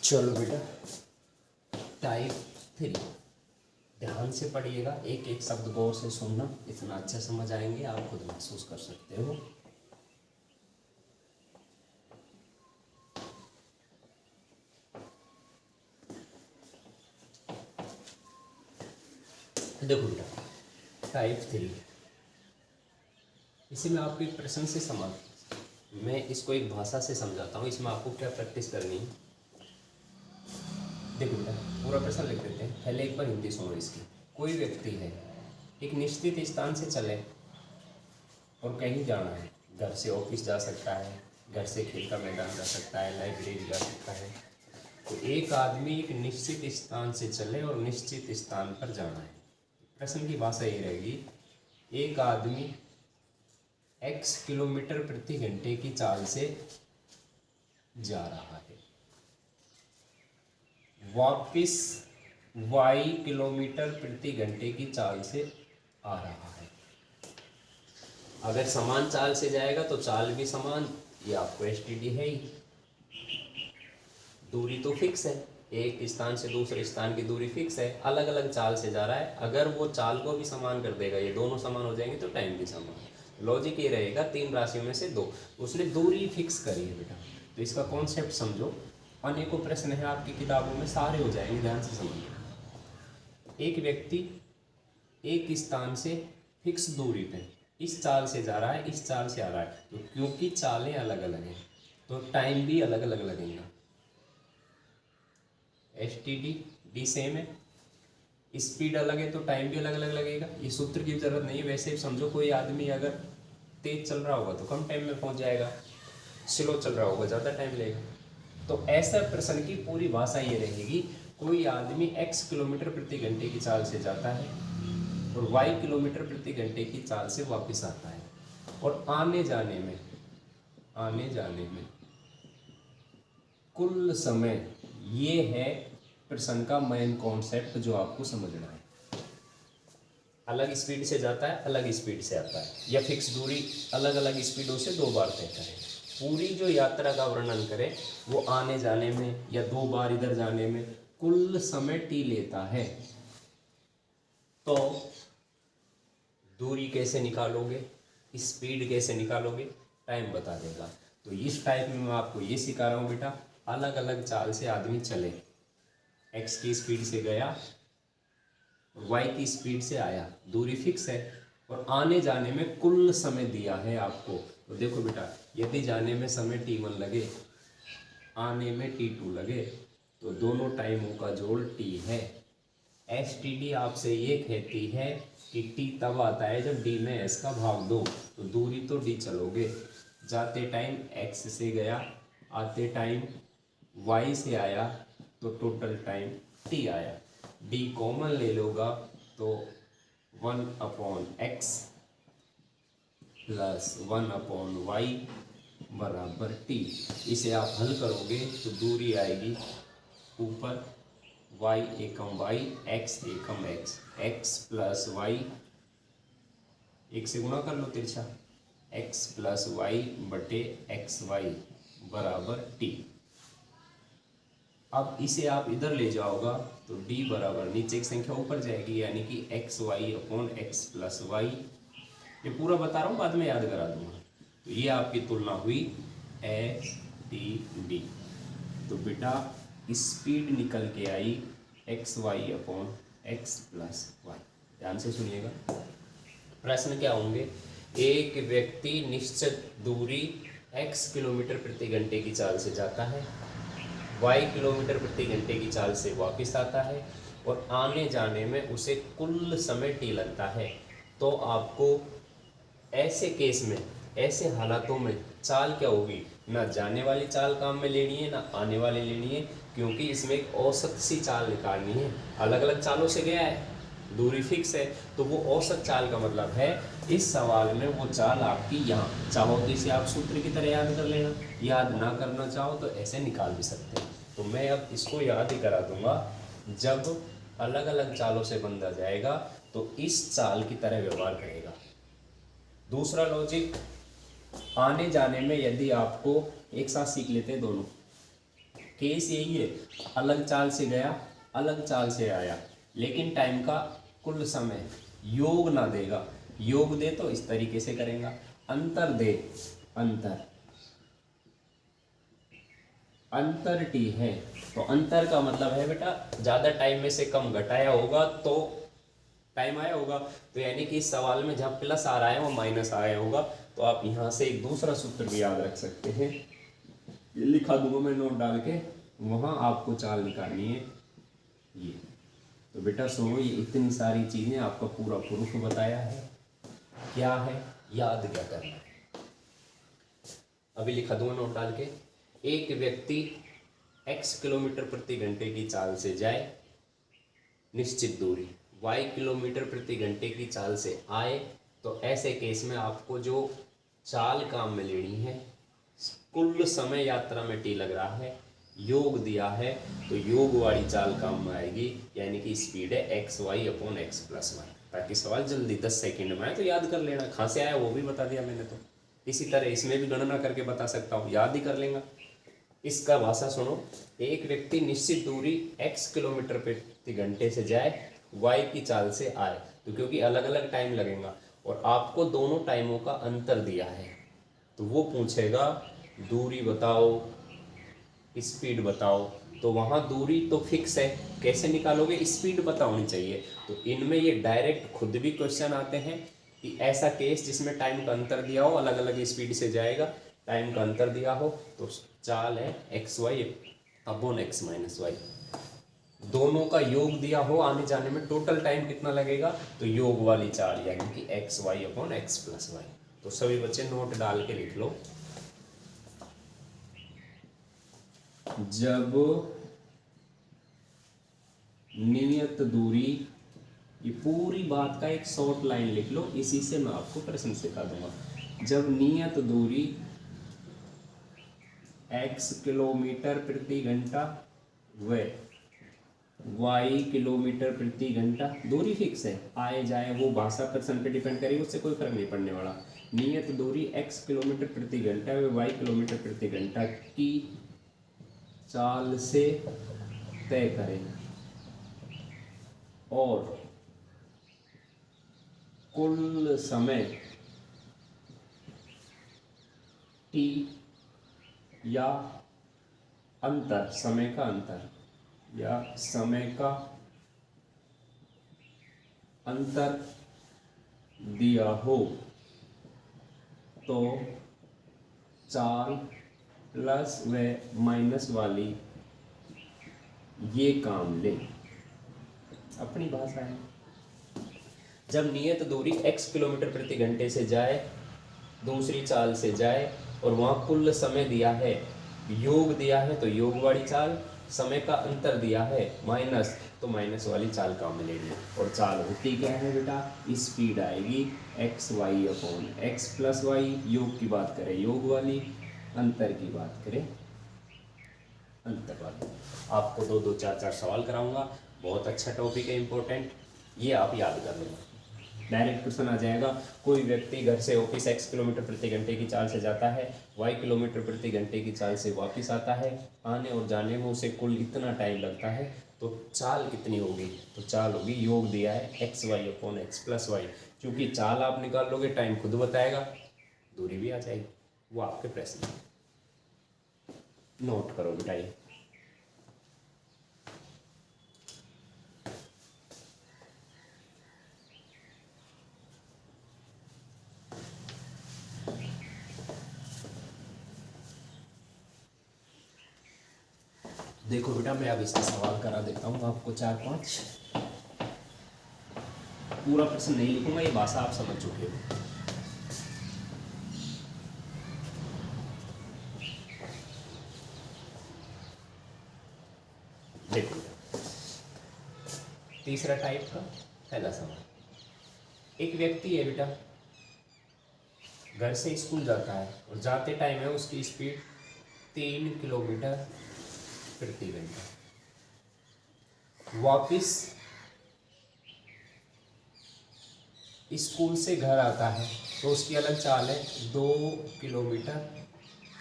चलो बेटा, टाइप 3 ध्यान से पढ़िएगा, एक एक शब्द गौर से सुनना, इतना अच्छा समझ आएंगे, आप खुद महसूस कर सकते हो। देखो बेटा, टाइप 3 इसी में आपको एक प्रश्न से समझ, मैं इसको एक भाषा से समझाता हूँ, इसमें आपको क्या प्रैक्टिस करनी है। देखो बेटा, पूरा प्रश्न लिख देते हैं, पहले एक बार हिंदी सुनो इसकी। कोई व्यक्ति है, एक निश्चित स्थान से चले और कहीं जाना है, घर से ऑफिस जा सकता है, घर से खेल का मैदान जा सकता है, लाइब्रेरी जा सकता है। तो एक आदमी एक निश्चित स्थान से चले और निश्चित स्थान पर जाना है। प्रश्न की भाषा ये रहेगी, एक आदमी x किलोमीटर प्रति घंटे की चाल से जा रहा है, वापिस y किलोमीटर प्रति घंटे की चाल से आ रहा है। अगर समान चाल से जाएगा तो चाल भी समान, ये आपको STD है ही। दूरी तो फिक्स है, एक स्थान से दूसरे स्थान की दूरी फिक्स है, अलग अलग चाल से जा रहा है। अगर वो चाल को भी समान कर देगा, ये दोनों समान हो जाएंगे तो टाइम भी समान। लॉजिक ये रहेगा, 3 राशियों में से 2, उसने दूरी फिक्स करी है बेटा। तो इसका कॉन्सेप्ट समझो, अनेकों प्रश्न है आपकी किताबों में, सारे हो जाएंगे, ध्यान से समझिए। एक व्यक्ति एक स्थान से फिक्स दूरी पे इस चाल से जा रहा है, इस चाल से आ रहा है, तो क्योंकि चालें अलग अलग हैं तो टाइम भी अलग अलग लगेगा। एस टी डी सेम है, स्पीड अलग है तो टाइम भी अलग अलग लगेगा। ये सूत्र की जरूरत नहीं है। वैसे समझो कोई आदमी अगर तेज चल रहा होगा तो कम टाइम में पहुंच जाएगा, स्लो चल रहा होगा ज़्यादा टाइम लगेगा। तो ऐसा प्रश्न की पूरी भाषा ये रहेगी, कोई आदमी x किलोमीटर प्रति घंटे की चाल से जाता है और y किलोमीटर प्रति घंटे की चाल से वापस आता है, और आने जाने में कुल समय, ये है प्रश्न का मेन कॉन्सेप्ट जो आपको समझना है। अलग स्पीड से जाता है, अलग स्पीड से आता है, या फिक्स दूरी अलग अलग स्पीडों से 2 बार तय करें। पूरी जो यात्रा का वर्णन करें वो आने जाने में या 2 बार इधर जाने में कुल समय t लेता है। तो दूरी कैसे निकालोगे, स्पीड कैसे निकालोगे, टाइम बता देगा। तो इस टाइप में मैं आपको ये सिखा रहा हूँ बेटा, अलग अलग चाल से आदमी चले, x की स्पीड से गया, y की स्पीड से आया, दूरी फिक्स है और आने जाने में कुल समय दिया है आपको। तो देखो बेटा, यदि जाने में समय t1 लगे, आने में t2 लगे, तो दोनों टाइमों का जोड़ t है। STD आपसे ये कहती है कि t तब आता है जब d में s का भाग दो। तो दूरी तो d चलोगे, जाते टाइम x से गया, आते टाइम y से आया, तो टोटल टाइम t आया। d कॉमन ले लोगा तो 1/x प्लस 1/y बराबर t। इसे आप हल करोगे तो दूरी आएगी ऊपर y एकम y, x एकम x, x प्लस y, एक से गुणा कर लो तिरछा, x प्लस y बटे xy बराबर t। अब इसे आप इधर ले जाओगा तो d बराबर नीचे एक संख्या ऊपर जाएगी, यानी कि xy/x प्लस y। ये पूरा बता रहा हूँ, बाद में याद करा दूंगा। तो ये आपकी तुलना हुई STD। तो बेटा स्पीड निकल के आई xy/x प्लस y। ध्यान से सुनिएगा, प्रश्न क्या होंगे। एक व्यक्ति निश्चित दूरी x किलोमीटर प्रति घंटे की चाल से जाता है, y किलोमीटर प्रति घंटे की चाल से वापस आता है, और आने जाने में उसे कुल समय t लगता है। तो आपको ऐसे केस में, ऐसे हालातों में चाल क्या होगी, ना जाने वाली चाल काम में लेनी है, ना आने वाली लेनी है, क्योंकि इसमें एक औसत सी चाल निकालनी है। अलग अलग चालों से गया है, दूरी फिक्स है, तो वो औसत चाल का मतलब है इस सवाल में वो चाल आपकी यहाँ, चाहो तो इसे आप सूत्र की तरह याद कर लेना, याद ना करना चाहो तो ऐसे निकाल भी सकते हैं। तो मैं अब इसको याद ही करा दूंगा। जब अलग अलग चालों से बंदा जाएगा तो इस चाल की तरह व्यवहार करेगा। दूसरा लॉजिक, आने जाने में यदि आपको एक साथ सीख लेते हैं दोनों, केस यही है, अलग चाल से गया, अलग चाल से आया, लेकिन टाइम का कुल समय योग ना देगा। योग दे तो इस तरीके से करेगा, अंतर दे, अंतर टी है, तो अंतर का मतलब है बेटा ज़्यादा टाइम में से कम घटाया होगा तो टाइम आया होगा। तो यानी कि इस सवाल में जहाँ प्लस आ रहा है वो माइनस आया होगा। तो आप यहाँ से एक दूसरा सूत्र भी याद रख सकते हैं, ये लिखा दूंगा मैं नोट डाल के, वहाँ आपको चाल निकालनी है ये। तो बेटा सुनो, ये इतनी सारी चीज़ें आपका पूरा प्रूफ बताया है, क्या है, याद क्या करना है, अभी लिखा दूंगा नोट डाल के। एक व्यक्ति x किलोमीटर प्रति घंटे की चाल से जाए, निश्चित दूरी y किलोमीटर प्रति घंटे की चाल से आए, तो ऐसे केस में आपको जो चाल काम में लेनी है, कुल समय यात्रा में t लग रहा है, योग दिया है, तो योग वाली चाल काम में आएगी, यानी कि स्पीड है xy/x प्लस y। ताकि सवाल जल्दी 10 सेकंड में आए तो याद कर लेना, कहाँ से आया वो भी बता दिया मैंने। तो इसी तरह इसमें भी गणना करके बता सकता हूँ, याद ही कर लेंगे। इसका भाषा सुनो, एक व्यक्ति निश्चित दूरी x किलोमीटर प्रति घंटे से जाए, y की चाल से आए, तो क्योंकि अलग अलग टाइम लगेगा और आपको दोनों टाइमों का अंतर दिया है, तो वो पूछेगा दूरी बताओ, स्पीड बताओ। तो वहाँ दूरी तो फिक्स है, कैसे निकालोगे, स्पीड पता होनी चाहिए। तो इनमें ये डायरेक्ट खुद भी क्वेश्चन आते हैं, ऐसा केस जिसमें टाइम का अंतर दिया हो, अलग अलग स्पीड से जाएगा, टाइम का अंतर दिया हो, तो चाल है x y upon x minus y. दोनों का योग दिया हो, आने जाने में टोटल टाइम कितना लगेगा, तो योग वाली चाल यानी कि x y upon x plus y. तो सभी बच्चे नोट डाल के लिख लो। जब नियत दूरी, ये पूरी बात का एक शॉर्ट लाइन लिख लो, इसी से मैं आपको प्रश्न सिखा दूंगा। जब नियत दूरी x किलोमीटर प्रति घंटा व y किलोमीटर प्रति घंटा, दूरी फिक्स है, आए जाए वो भाषा पर्सन पे डिपेंड करेगी, उससे कोई फर्क नहीं पड़ने वाला। नियत दूरी x किलोमीटर प्रति घंटा व y किलोमीटर प्रति घंटा की चाल से तय करें और कुल समय t या अंतर, समय का अंतर या समय का अंतर दिया हो तो चाल प्लस व माइनस वाली ये काम ले। अपनी भाषा है, जब नियत दूरी x किलोमीटर प्रति घंटे से जाए, दूसरी चाल से जाए और वहाँ कुल समय दिया है, योग दिया है तो योग वाली चाल, समय का अंतर दिया है माइनस, तो माइनस वाली चाल काम में लेनी। और चाल होती क्या है बेटा, स्पीड आएगी x y upon x plus y. योग की बात करें योग वाली, अंतर की बात करें अंतर वाली। आपको दो चार सवाल कराऊंगा, बहुत अच्छा टॉपिक है, इम्पोर्टेंट, ये आप याद कर लेना। डायरेक्ट क्वेश्चन आ जाएगा, कोई व्यक्ति घर से ऑफिस x किलोमीटर प्रति घंटे की चाल से जाता है, y किलोमीटर प्रति घंटे की चाल से वापस आता है, आने और जाने में उसे कुल इतना टाइम लगता है, तो चाल कितनी होगी, तो चाल होगी, योग दिया है x y upon x plus y. क्योंकि चाल आप निकाल लोगे, टाइम खुद बताएगा, दूरी भी आ जाएगी। वो आपके प्रश्न नोट करो बेटा ये। देखो बेटा, मैं अब इसका सवाल करा देता हूँ आपको 4-5। पूरा प्रश्न नहीं लिखूंगा, ये भाषा आप समझ चुके हो। देखो तीसरा टाइप का पहला सवाल, एक व्यक्ति है बेटा, घर से स्कूल जाता है और जाते टाइम है उसकी स्पीड 3 किलोमीटर प्रति घंटा, वापिस स्कूल से घर आता है तो उसकी अलग चाल है 2 किलोमीटर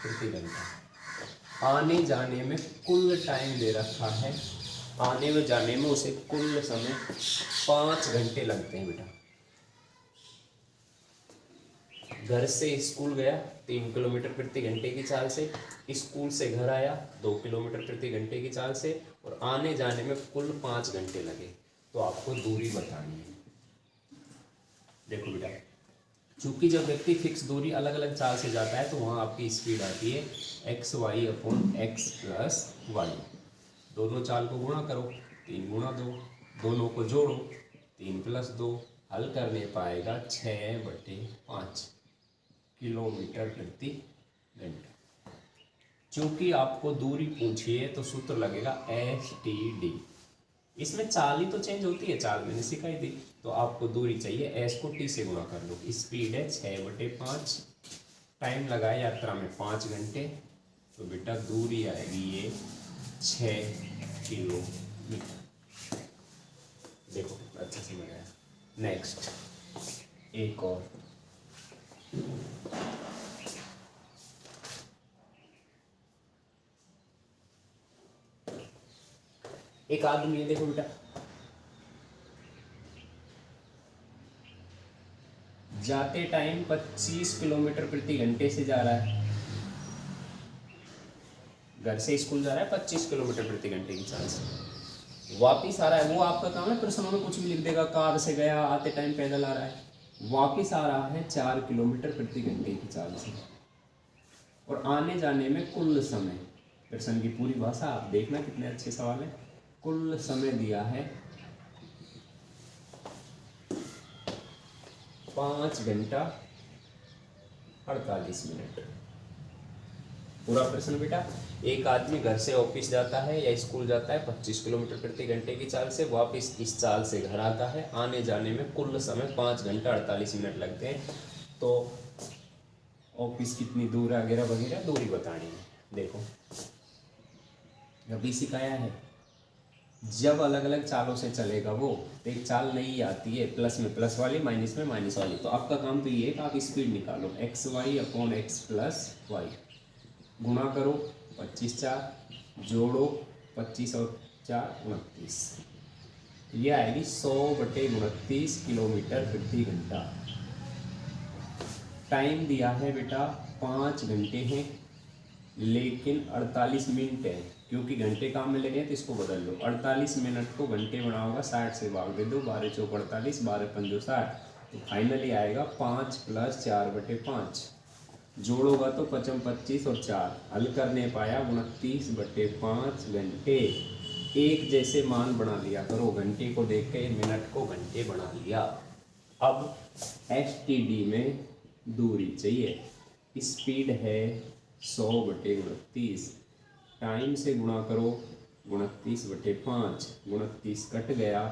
प्रति घंटा। आने जाने में कुल टाइम दे रखा है, आने में जाने में उसे कुल समय 5 घंटे लगते हैं बेटा। घर से स्कूल गया 3 किलोमीटर प्रति घंटे की चाल से, स्कूल से घर आया 2 किलोमीटर प्रति घंटे की चाल से, और आने जाने में कुल 5 घंटे लगे। तो आपको दूरी बतानी है। देखो बेटा, चूंकि जब व्यक्ति फिक्स दूरी अलग अलग चाल से जाता है तो वहाँ आपकी स्पीड आती है x y upon x plus y. दोनों चाल को गुणा करो, 3 गुणा 2, दोनों को जोड़ो, 3 प्लस 2, हल करने पाएगा 6/5 किलोमीटर प्रति घंटा। चूंकि आपको दूरी पूछी है तो सूत्र लगेगा STD। इसमें चाल ही तो चेंज होती है, चाल मैंने सिखाई थी। तो आपको दूरी चाहिए, S को T से गुणा कर लो, स्पीड है 6/5, टाइम लगा है यात्रा में 5 घंटे, तो बेटा दूरी आएगी ये 6 किलोमीटर। देखो अच्छा समझ आया। नेक्स्ट एक और, एक आदमी है, देखो बेटा, जाते टाइम 25 किलोमीटर प्रति घंटे से जा रहा है, घर से स्कूल जा रहा है 25 किलोमीटर प्रति घंटे की चाल से, वापिस आ रहा है, वो आपका काम है, प्रश्नों में कुछ भी लिख देगा, कार से गया, आते टाइम पैदल आ रहा है, वापस आ रहा है 4 किलोमीटर प्रति घंटे की चाल से, और आने जाने में कुल समय, प्रश्न की पूरी भाषा आप देखना कितने अच्छे सवाल है। कुल समय दिया है 5 घंटा 48 मिनट। पूरा प्रश्न बेटा, एक आदमी घर से ऑफिस जाता है या स्कूल जाता है 25 किलोमीटर प्रति घंटे की चाल से, वापस इस चाल से घर आता है, आने जाने में कुल समय 5 घंटा 48 मिनट लगते हैं। तो ऑफिस कितनी दूर है वगैरह वगैरह दूरी बतानी है। देखो अभी सिखाया है, जब अलग अलग चालों से चलेगा वो, तो एक चाल नहीं आती है प्लस में प्लस वाली, माइनस में माइनस वाली। तो आपका काम तो ये है कि आप स्पीड निकालो, x y upon x plus y, गुणा करो 25 4, जोड़ो 25 और 4 29, ये आएगी 100/29 किलोमीटर प्रति घंटा। टाइम दिया है बेटा 5 घंटे हैं, लेकिन 48 मिनट है, क्योंकि घंटे काम में लगे हैं तो इसको बदल लो। 48 मिनट को घंटे बनाओगा, 60 से भाग दे दो, 12 चौक 48, 12 पंजो 60, तो फाइनली आएगा 5 + 4/5। जोड़ोगा तो 55 25 और 4, हल करने पाया 29/5 घंटे। एक जैसे मान बना लिया करो, घंटे को देख के मिनट को घंटे बना लिया। अब STD में दूरी चाहिए, स्पीड है 100/29, टाइम से गुणा करो 29/5, 29 कट गया,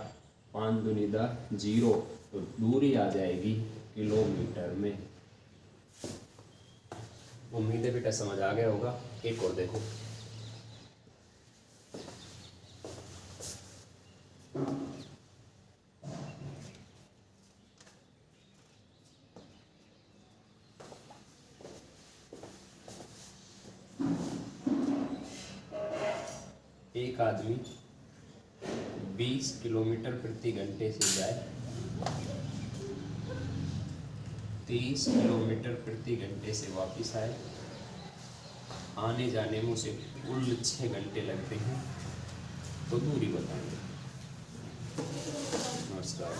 5 दूनी 10, 0, तो दूरी आ जाएगी किलोमीटर में। उम्मीद है बेटा समझ आ गया होगा। एक और देखो, एक आदमी 20 किलोमीटर प्रति घंटे से जाए, 30 किलोमीटर प्रति घंटे से वापस आए, आने जाने में उसे कुल 6 घंटे लगते हैं, तो दूरी बताएंगे। नमस्कार।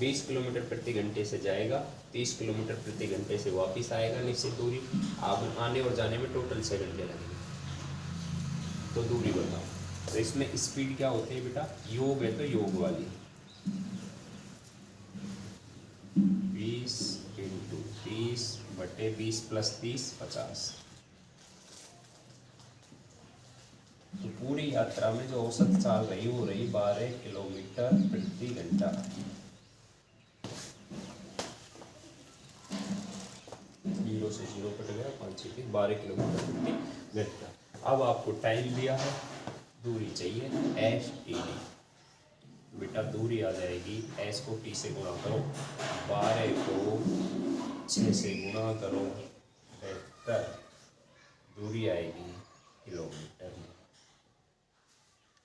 20 किलोमीटर प्रति घंटे से जाएगा, 30 किलोमीटर प्रति घंटे से वापस आएगा, निश्चित दूरी। आप आने और जाने में टोटल 6 घंटे लगेंगे, तो दूरी बताओ। तो इसमें स्पीड क्या होती है बेटा, योग है तो योग वाली, 20 × 30/20 + 30 50। तो पूरी यात्रा में जो औसत चाल रही वो रही 12 किलोमीटर प्रति घंटा। जीरो से 0 कट गया, 5 से 12 किलोमीटर प्रति घंटा। अब आपको टाइम दिया है, दूरी चाहिए STD। बेटा दूरी आ जाएगी, S को T से गुणा करो, 12 को 6 से गुणा करो, 72, दूरी आएगी किलोमीटर में।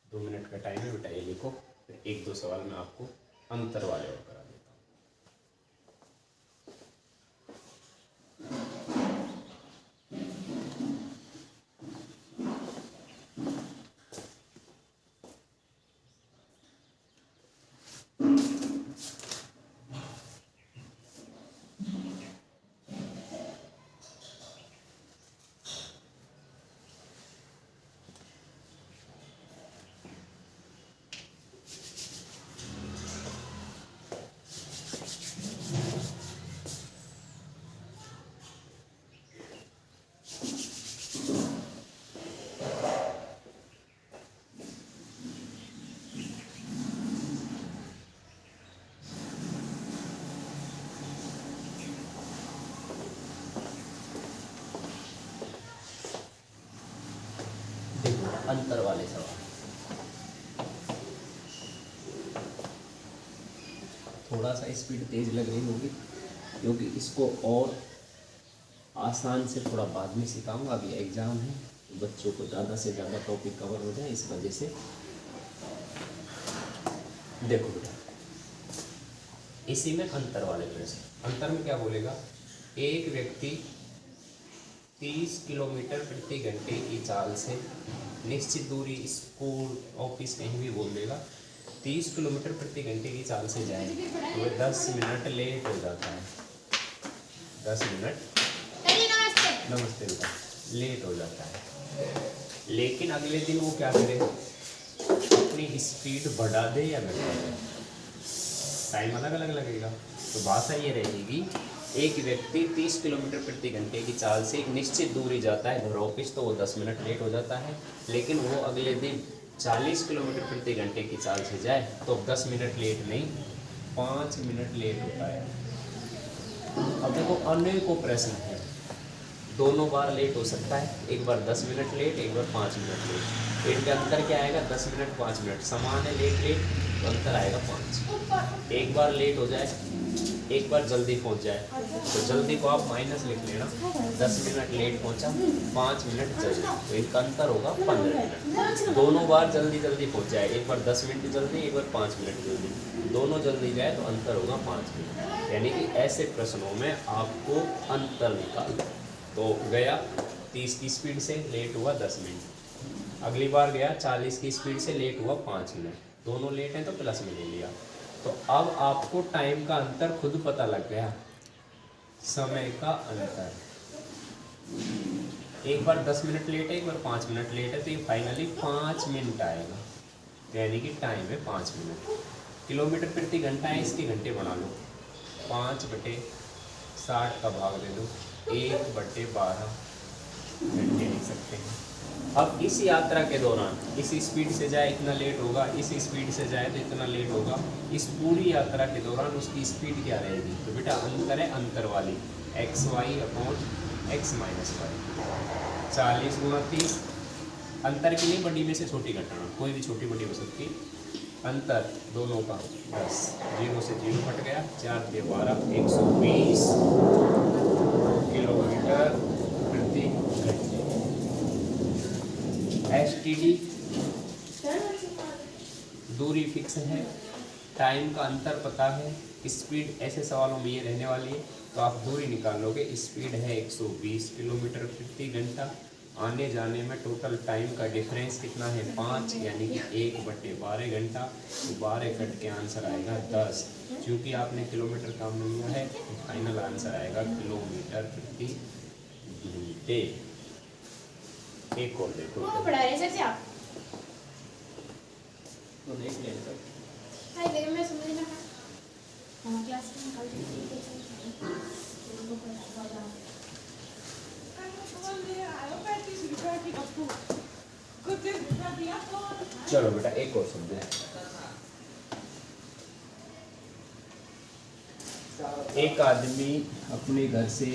2 मिनट का टाइम है बेटा, ये लिखो, फिर 1-2 सवाल मैं आपको अंतर वाले और करा देता हूँ। अंतर वाले सवाल, थोड़ा सा स्पीड तेज लग रही होगी, क्योंकि इसको और आसान से थोड़ा बाद में सिखाऊंगा। अभी एग्जाम है, तो बच्चों को ज़्यादा से ज़्यादा टॉपिक कवर हो जाए, इस वजह से। देखो बेटा, इसी में अंतर वाले प्रश्न, अंतर में क्या बोलेगा, एक व्यक्ति 30 किलोमीटर प्रति घंटे की चाल से निश्चित दूरी, स्कूल ऑफिस कहीं भी बोल देगा, 30 किलोमीटर प्रति घंटे की चाल से जाए तो वह 10 मिनट लेट हो जाता है। 10 मिनट नमस्ते बेटा लेट हो जाता है। लेकिन अगले दिन वो क्या करे, अपनी स्पीड बढ़ा दे या घटा दे, टाइम अलग अलग लगेगा। तो भाषा ये रहेगी, एक व्यक्ति 30 किलोमीटर प्रति घंटे की चाल से एक निश्चित दूरी जाता है घर ऑफिस, तो वो 10 मिनट लेट हो जाता है। लेकिन वो अगले दिन 40 किलोमीटर प्रति घंटे की चाल से जाए तो 10 मिनट लेट नहीं 5 मिनट लेट होता है। अब देखो अनेकों प्रश्न है, दोनों बार लेट हो सकता है, एक बार 10 मिनट लेट, एक बार 5 मिनट लेट। इनका अंतर क्या आएगा, 10 मिनट 5 मिनट, समान है लेट लेट, तो अंतर आएगा 5। एक बार लेट हो जाए, एक बार जल्दी पहुंच जाए, तो जल्दी को आप माइनस लिख लेना, 10 मिनट लेट पहुंचा, 5 मिनट जल्दी, तो इनका अंतर होगा 15 मिनट। दोनों बार जल्दी जल्दी पहुंच जाए, एक बार 10 मिनट जल्दी, एक बार 5 मिनट जल्दी, दोनों जल्दी जाए तो अंतर होगा 5 मिनट। यानी कि ऐसे प्रश्नों में आपको अंतर निकालना। तो गया 30 की स्पीड से, लेट हुआ 10 मिनट। अगली बार गया 40 की स्पीड से, लेट हुआ 5 मिनट। दोनों लेट हैं तो प्लस में ले लिया। तो अब आपको टाइम का अंतर खुद पता लग गया, समय का अंतर। एक बार 10 मिनट लेट है, एक बार 5 मिनट लेट है, तो ये फाइनली 5 मिनट आएगा, यानी कि टाइम है 5 मिनट। किलोमीटर प्रति घंटा है, इसके घंटे बना लो, 5/60 का भाग दे दो, 1/12 घंटे लिख सकते हैं। अब इस यात्रा के दौरान इस स्पीड से जाए इतना लेट होगा, इस स्पीड से जाए तो इतना लेट होगा। इस पूरी यात्रा के दौरान उसकी स्पीड क्या रहेगी, तो बेटा अंतर है अंतर वाली, xy/x - y, 40 × 30। अंतर की नहीं, बड़ी में से छोटी घटाना, कोई भी छोटी बड़ी हो सकती। अंतर दोनों का 10, 0 से 0 कट गया, 4 × 12, 120 किलोमीटर प्रति घंटे। STD दूरी फिक्स है, टाइम का अंतर पता है, स्पीड ऐसे सवालों में ये रहने वाली है, तो आप दूरी निकाल लोगे। स्पीड है 120 किलोमीटर प्रति घंटा, आने जाने में टोटल टाइम का डिफरेंस कितना है 5, यानी कि 1/12 घंटा। तो 12 कट के आंसर आएगा 10। क्योंकि आपने किलोमीटर काम लिया है तो फाइनल आंसर आएगा किलोमीटर प्रति घंटे। एक और देखो, पढ़ा रहे सर आप तो देख ले सर। हाय देखो मैं समझ ना हम क्लास में कल चलो बेटा एक और सुन दे। एक आदमी अपने घर से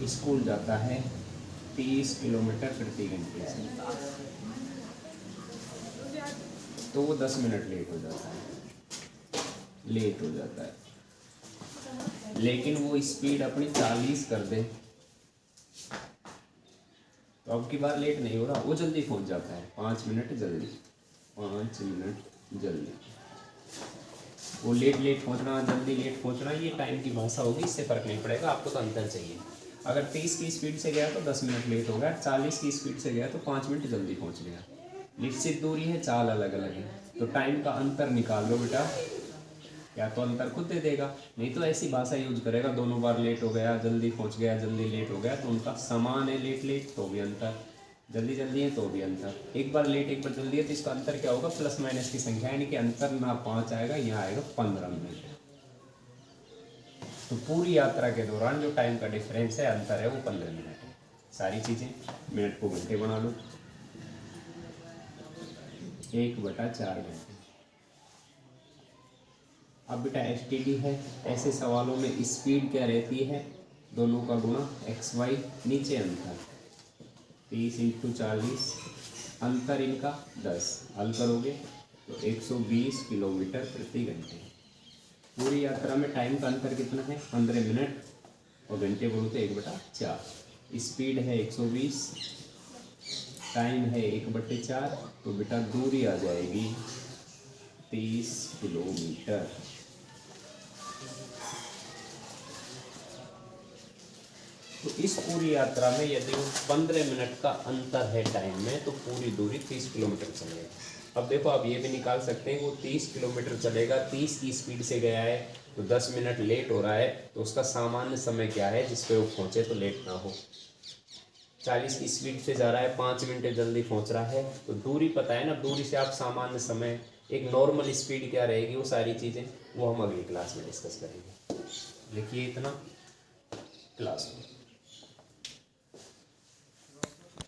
स्कूल जाता है 30 किलोमीटर प्रति घंटे से, तो वो 10 मिनट लेट हो जाता है। लेकिन वो स्पीड अपनी 40 कर दे तो अब की बार लेट नहीं हो रहा, वो जल्दी पहुंच जाता है, 5 मिनट जल्दी, 5 मिनट जल्दी। वो लेट पहुंचना, जल्दी लेट पहुंचना, ये टाइम की भाषा होगी, इससे फर्क नहीं पड़ेगा। आपको तो अंतर चाहिए। अगर 30 की स्पीड से गया तो 10 मिनट लेट हो गया, 40 की स्पीड से गया तो 5 मिनट जल्दी पहुंच गया। निश्चित दूरी है, चाल अलग अलग है, तो टाइम का अंतर निकाल लो बेटा, या तो अंतर खुद दे देगा, नहीं तो ऐसी भाषा यूज करेगा, दोनों बार लेट हो गया, जल्दी पहुंच गया, जल्दी लेट हो गया, तो उनका समान है, लेट तो भी अंतर, जल्दी जल्दी है तो भी अंतर। एक बार लेट एक बार जल्दी है तो इसका अंतर क्या होगा, प्लस माइनस की संख्या, यानी कि अंतर ना 5 आएगा, यहाँ आएगा 15 मिनट। तो पूरी यात्रा के दौरान जो टाइम का डिफरेंस है, अंतर है, वो 15 मिनट है। सारी चीज़ें मिनट को घंटे बना लो, 1/4 घंटे। अब बेटा STD है, ऐसे सवालों में स्पीड क्या रहती है, दोनों का गुणा XY, नीचे अंतर 30 × 40, अंतर इनका 10, हल करोगे तो 120 किलोमीटर प्रति घंटे। पूरी यात्रा में टाइम का अंतर कितना है, 15 मिनट, और घंटे बोलो तो 1/4। स्पीड है 120, टाइम है 1/4, तो बेटा दूरी आ जाएगी 30 किलोमीटर। तो इस पूरी यात्रा में यदि 15 मिनट का अंतर है टाइम में, तो पूरी दूरी 30 किलोमीटर चलेगी। अब देखो आप ये भी निकाल सकते हैं कि वो 30 किलोमीटर चलेगा, 30 की स्पीड से गया है तो 10 मिनट लेट हो रहा है, तो उसका सामान्य समय क्या है जिस पे वो पहुँचे तो लेट ना हो। 40 की स्पीड से जा रहा है, 5 मिनट जल्दी पहुँच रहा है, तो दूरी पता है ना, दूरी से आप सामान्य समय, एक नॉर्मल स्पीड क्या रहेगी, वो सारी चीज़ें वो हम अगली क्लास में डिस्कस करेंगे। लिखिए इतना क्लास में।